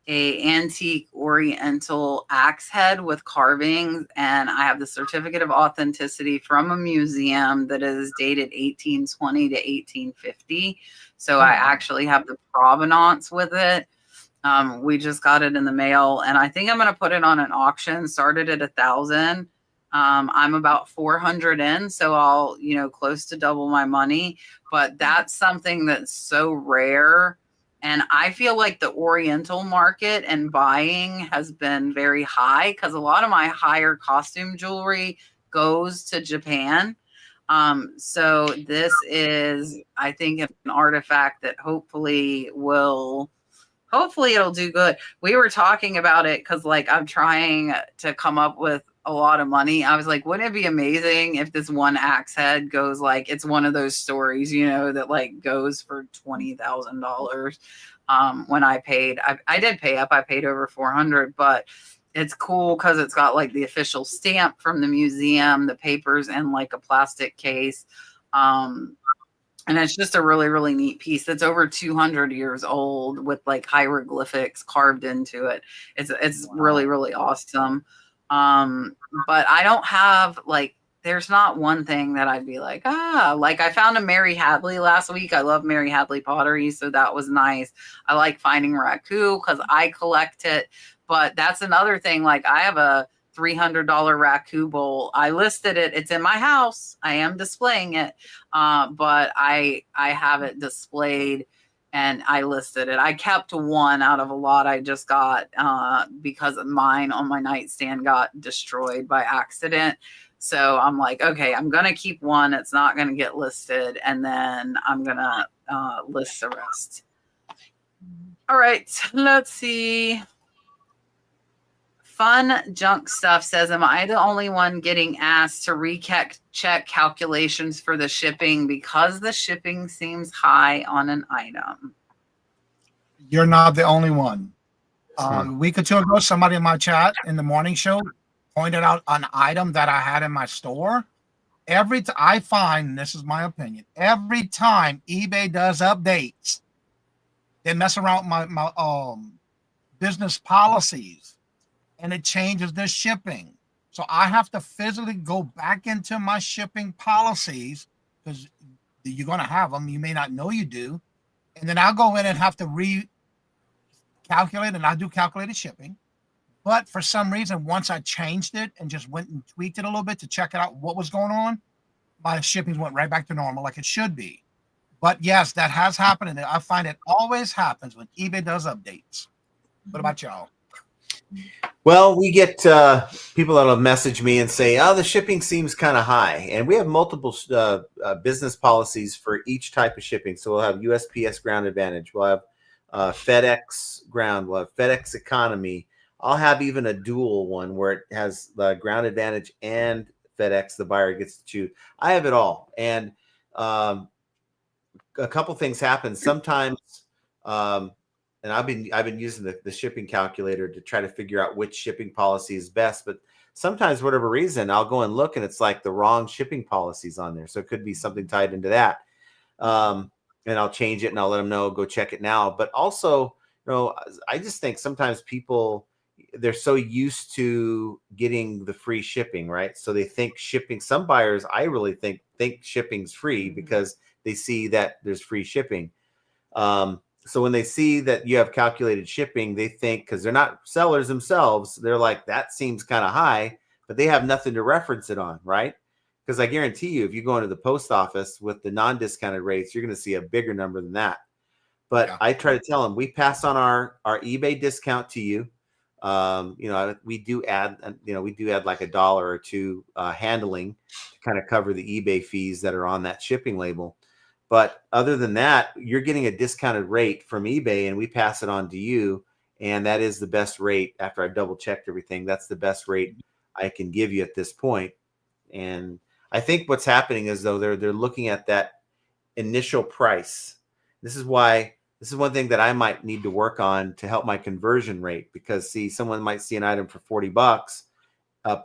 a antique oriental axe head with carvings, and I have the certificate of authenticity from a museum that is dated 1820 to 1850. So I actually have the provenance with it. We just got it in the mail, and I think I'm going to put it on an auction. Started at 1,000. I'm about 400 in, so I'll, close to double my money. But that's something that's so rare. And I feel like the Oriental market and buying has been very high because a lot of my higher costume jewelry goes to Japan. So this is, I think, an artifact that hopefully it'll do good. We were talking about it because like I'm trying to come up with a lot of money. I was like, wouldn't it be amazing if this one axe head goes like, it's one of those stories, that like goes for $20,000. When I did pay up, I paid over 400, but it's cool because it's got like the official stamp from the museum, the papers in like a plastic case. And it's just a really, really neat piece that's over 200 years old with like hieroglyphics carved into it. It's really, really awesome. But I don't have like, there's not one thing that I'd be like, like I found a Mary Hadley last week. I love Mary Hadley pottery. So that was nice. I like finding raku because I collect it. But that's another thing. Like I have a $300 raku bowl. I listed it. It's in my house. I am displaying it. But I have it displayed and I listed it. I kept one out of a lot I just got because mine on my nightstand got destroyed by accident. So I'm like, okay, I'm going to keep one. It's not going to get listed. And then I'm going to list the rest. All right, let's see. Fun Junk Stuff says, am I the only one getting asked to check calculations for the shipping because the shipping seems high on an item? You're not the only one. A week or two ago, somebody in my chat in the morning show pointed out an item that I had in my store. I find, and this is my opinion, every time eBay does updates, they mess around with my business policies. And it changes the shipping. So I have to physically go back into my shipping policies because you're going to have them. You may not know you do. And then I'll go in and have to recalculate, and I do calculated shipping. But for some reason, once I changed it and just went and tweaked it a little bit to check it out what was going on, my shippings went right back to normal like it should be. But yes, that has happened. And I find it always happens when eBay does updates. What about y'all? Well, we get people that'll message me and say, "Oh, the shipping seems kind of high," and we have multiple business policies for each type of shipping. So we'll have USPS Ground Advantage, we'll have FedEx Ground, we'll have FedEx Economy. I'll have even a dual one where it has the Ground Advantage and FedEx. The buyer gets to choose. I have it all, and a couple things happen sometimes. And I've been using the shipping calculator to try to figure out which shipping policy is best. But sometimes, for whatever reason, I'll go and look and it's like the wrong shipping policies on there. So it could be something tied into that. And I'll change it and I'll let them know, go check it now. But also, I just think sometimes people, they're so used to getting the free shipping, right? So they think shipping, some buyers, I really think shipping's free because they see that there's free shipping. So when they see that you have calculated shipping, they think, because they're not sellers themselves, they're like, that seems kind of high, but they have nothing to reference it on, right? Because I guarantee you, if you go into the post office with the non-discounted rates, you're going to see a bigger number than that. But yeah. I try to tell them, we pass on our eBay discount to you. we do add like $1 or $2 handling to kind of cover the eBay fees that are on that shipping label. But other than that, you're getting a discounted rate from eBay, and we pass it on to you. And that is the best rate after I've double checked everything. That's the best rate I can give you at this point. And I think what's happening is, though, they're looking at that initial price. This is one thing that I might need to work on to help my conversion rate, because someone might see an item for $40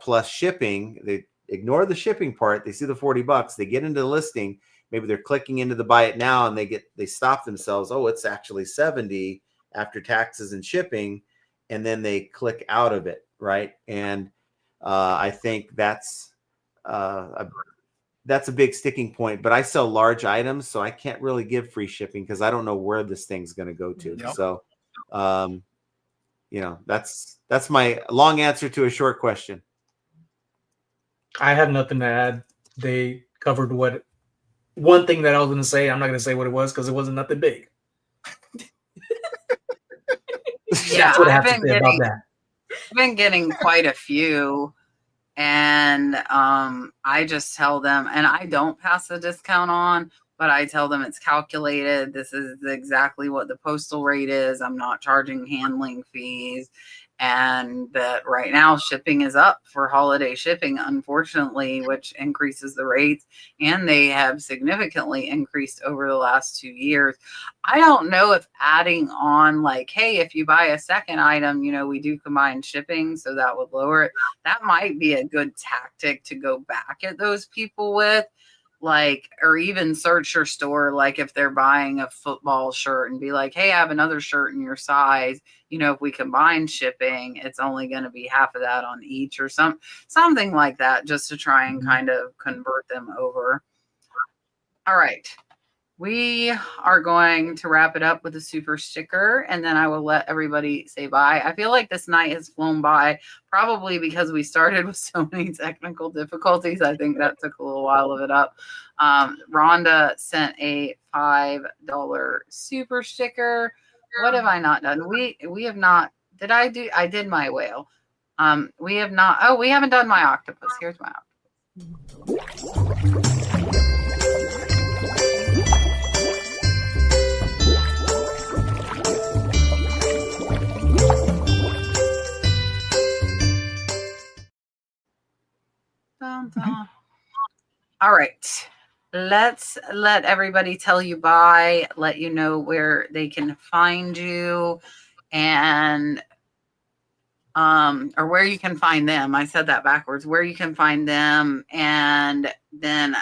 plus shipping. They ignore the shipping part. They see the $40. They get into the listing. Maybe they're clicking into the buy it now, and they stop themselves. Oh, it's actually $70 after taxes and shipping, and then they click out of it, right? And I think that's a big sticking point. But I sell large items, so I can't really give free shipping because I don't know where this thing's going to go to. Yep. So, that's my long answer to a short question. I have nothing to add. They covered one thing that I was going to say. I'm not going to say what it was because it wasn't nothing big. Yeah, That's what I have I've to say about that. been getting quite a few, and I just tell them, and I don't pass the discount on, but I tell them it's calculated. This is exactly what the postal rate is. I'm not charging handling fees. And that right now shipping is up for holiday shipping, unfortunately, which increases the rates, and they have significantly increased over the last 2 years. I don't know if adding on, like, hey, if you buy a second item, we do combined shipping, so that would lower it. That might be a good tactic to go back at those people with. Like, or even search your store, like if they're buying a football shirt, and be like, hey, I have another shirt in your size. If we combine shipping, it's only going to be half of that on each, or something like that, just to try and kind of convert them over. All right. We are going to wrap it up with a super sticker, and then I will let everybody say bye. I feel like this night has flown by, probably because we started with so many technical difficulties. I think that took a little while of it up. Rhonda sent a $5 super sticker. What have I not done? We have not. I did my whale. We have not. Oh, we haven't done my octopus. Here's my octopus. All right. Let's let everybody tell you bye, let you know where they can find you, and or where you can find them. I said that backwards. Where you can find them, and then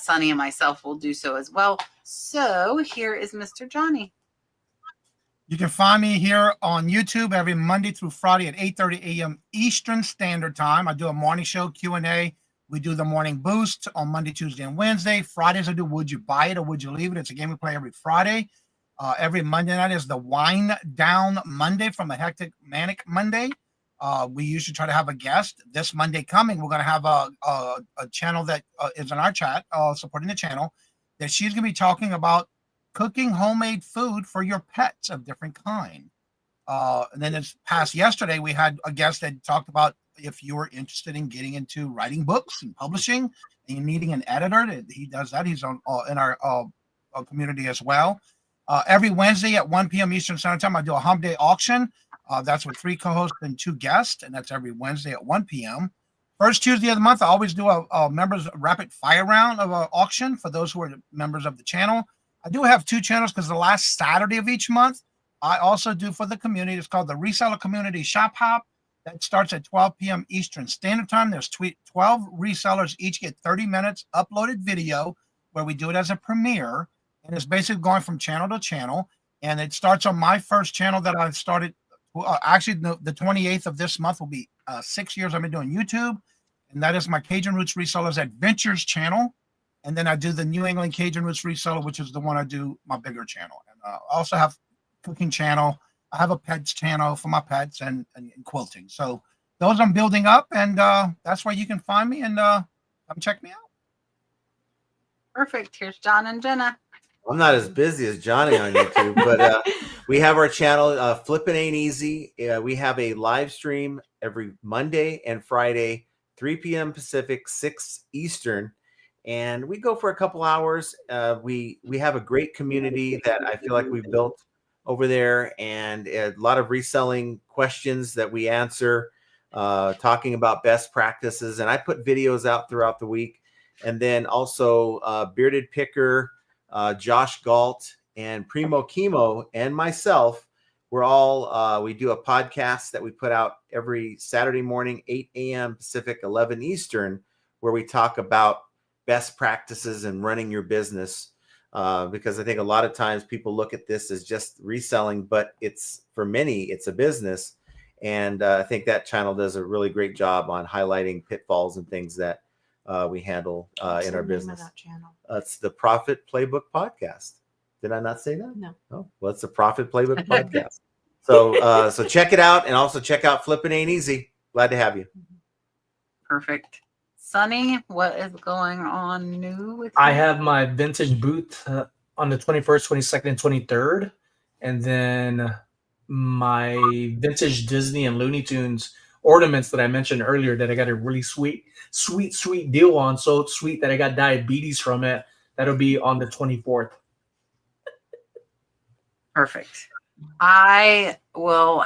Sonny and myself will do so as well. So here is Mr. Johnny. You can find me here on YouTube every Monday through Friday at 8:30 a.m. Eastern Standard Time. I do a morning show, Q&A. We do the morning boost on Monday, Tuesday, and Wednesday. Fridays, I do Would You Buy It or Would You Leave It? It's a game we play every Friday. Every Monday night is the Wind Down Monday from a Hectic Manic Monday. We usually try to have a guest. This Monday coming, we're going to have a channel that is in our chat, supporting the channel, that she's going to be talking about cooking homemade food for your pets of different kind. And then this past yesterday, we had a guest that talked about if you were interested in getting into writing books and publishing and you're needing an editor, he does that. He's on in our community as well. Every Wednesday at 1 p.m. Eastern Standard Time, I do a Hump Day auction. That's with 3 co-hosts and 2 guests, and that's every Wednesday at 1 p.m. First Tuesday of the month, I always do a members rapid fire round of an auction for those who are members of the channel. I do have 2 channels because the last Saturday of each month, I also do for the community. It's called the Reseller Community Shop Hop. That starts at 12 p.m. Eastern Standard Time. There's 12 resellers, each get 30 minutes uploaded video where we do it as a premiere. And it's basically going from channel to channel. And it starts on my first channel that I've started. Actually, the 28th of this month will be 6 years I've been doing YouTube. And that is my Cajun Roots Resellers Adventures channel. And then I do the New England Cajun Roots Reseller, which is the one I do my bigger channel. And I also have cooking channel. I have a pets channel for my pets and quilting. So those I'm building up, and that's where you can find me, and come check me out. Perfect. Here's John and Jenna. I'm not as busy as Johnny on YouTube, but We have our channel, Flippin' Ain't Easy. We have a live stream every Monday and Friday, 3 p.m. Pacific, 6 Eastern. And we go for a couple hours. We have a great community that I feel like we've built over there, and a lot of reselling questions that we answer, talking about best practices. And I put videos out throughout the week. And then also Bearded Picker, Josh Galt, and Primo Chemo, and myself. We're all, we do a podcast that we put out every Saturday morning, 8 a.m. Pacific, 11 Eastern, where we talk about best practices and running your business. Because I think a lot of times people look at this as just reselling, but it's, for many, it's a business. And I think that channel does a really great job on highlighting pitfalls and things that we handle in our business. That channel? It's the Profit Playbook Podcast. Did I not say that? No. Oh, well, it's the Profit Playbook Podcast. So so check it out, and also check out Flippin' Ain't Easy. Glad to have you. Perfect. Sonny, what is going on new with you? I have my vintage booth on the 21st, 22nd, and 23rd. And then my vintage Disney and Looney Tunes ornaments that I mentioned earlier that I got a really sweet deal on. So sweet that I got diabetes from it. That'll be on the 24th. Perfect. I was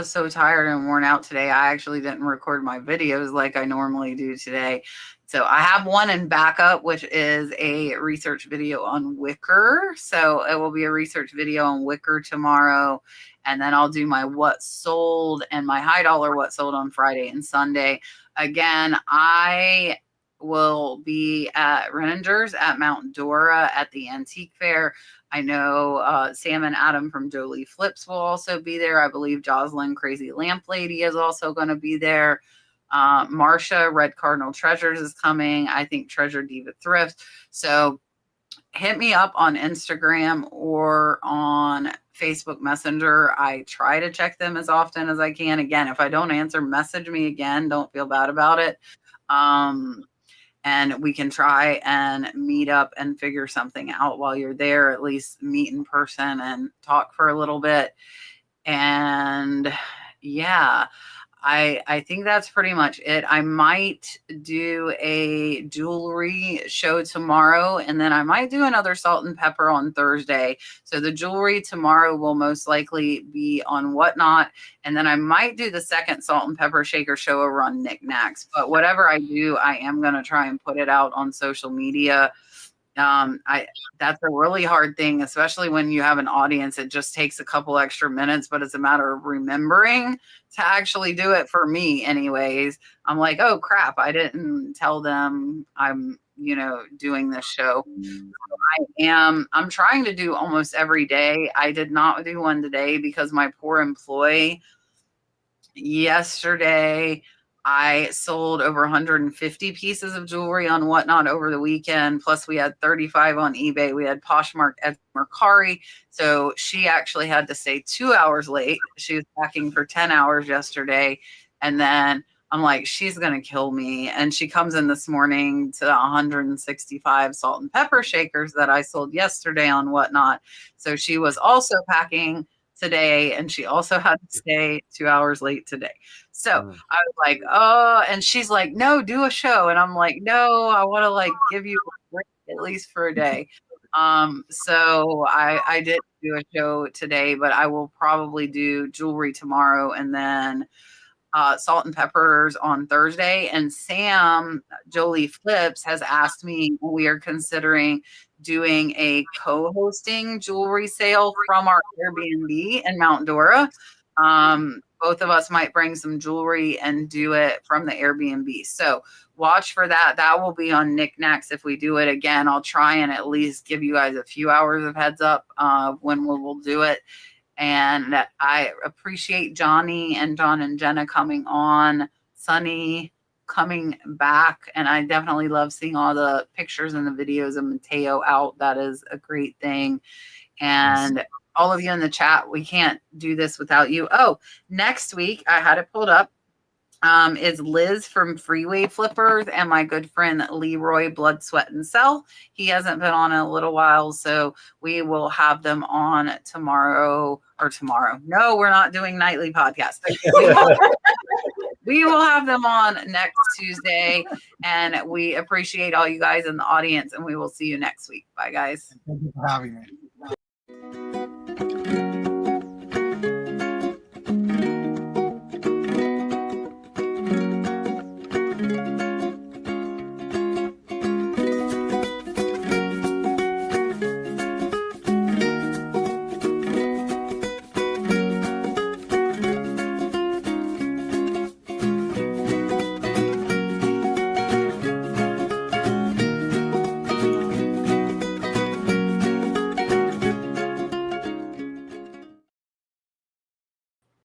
so tired and worn out today. I actually didn't record my videos like I normally do today. So I have one in backup, which is a research video on wicker. So it will be a research video on wicker tomorrow. And then I'll do my what sold and my high dollar what sold on Friday and Sunday. Again, I will be at Renninger's at Mount Dora at the antique fair. I know Sam and Adam from Jolie Flips will also be there. I believe Jocelyn Crazy Lamp Lady is also going to be there. Marsha Red Cardinal Treasures is coming. I think Treasure Diva Thrift. So hit me up on Instagram or on Facebook Messenger. I try to check them as often as I can. Again, if I don't answer, message me again. Don't feel bad about it. And we can try and meet up and figure something out while you're there, at least meet in person and talk for a little bit. And yeah, I think that's pretty much it. I might do a jewelry show tomorrow, and then I might do another salt and pepper on Thursday. So the jewelry tomorrow will most likely be on Whatnot, and then I might do the second salt and pepper shaker show over on Knickknacks. But whatever I do, I am going to try and put it out on social media. That's a really hard thing, especially when you have an audience. It just takes a couple extra minutes, but it's a matter of remembering to actually do it. For me anyways, I'm like, oh crap, I didn't tell them I'm doing this show. I'm trying to do almost every day. I did not do one today because my poor employee yesterday, I sold over 150 pieces of jewelry on Whatnot over the weekend. Plus we had 35 on eBay. We had Poshmark at Mercari. So she actually had to stay 2 hours late. She was packing for 10 hours yesterday. And then I'm like, she's going to kill me. And she comes in this morning to 165 salt and pepper shakers that I sold yesterday on Whatnot. So she was also packing today, and she also had to stay 2 hours late today. So I was like, oh, and she's like, no, do a show. And I'm like, no, I want to give you a break at least for a day. So I did do a show today, but I will probably do jewelry tomorrow, and then salt and peppers on Thursday. And Sam Jolie Flips has asked me, we are considering doing a co-hosting jewelry sale from our Airbnb in Mount Dora. Both of us might bring some jewelry and do it from the Airbnb. So watch for that. That will be on Knickknacks. If we do it again, I'll try and at least give you guys a few hours of heads up when we'll do it. And I appreciate Johnny and John and Jenna coming on, Sonny coming back. And I definitely love seeing all the pictures and the videos of Mateo out. That is a great thing. And all of you in the chat, we can't do this without you. Oh, next week, I had it pulled up. is Liz from Freeway Flippers and my good friend Leroy Blood, Sweat, and Cell. He hasn't been on in a little while, so we will have them on tomorrow. No, we're not doing nightly podcasts. We will have them on next Tuesday, and we appreciate all you guys in the audience, and we will see you next week. Bye, guys. Thank you for having me.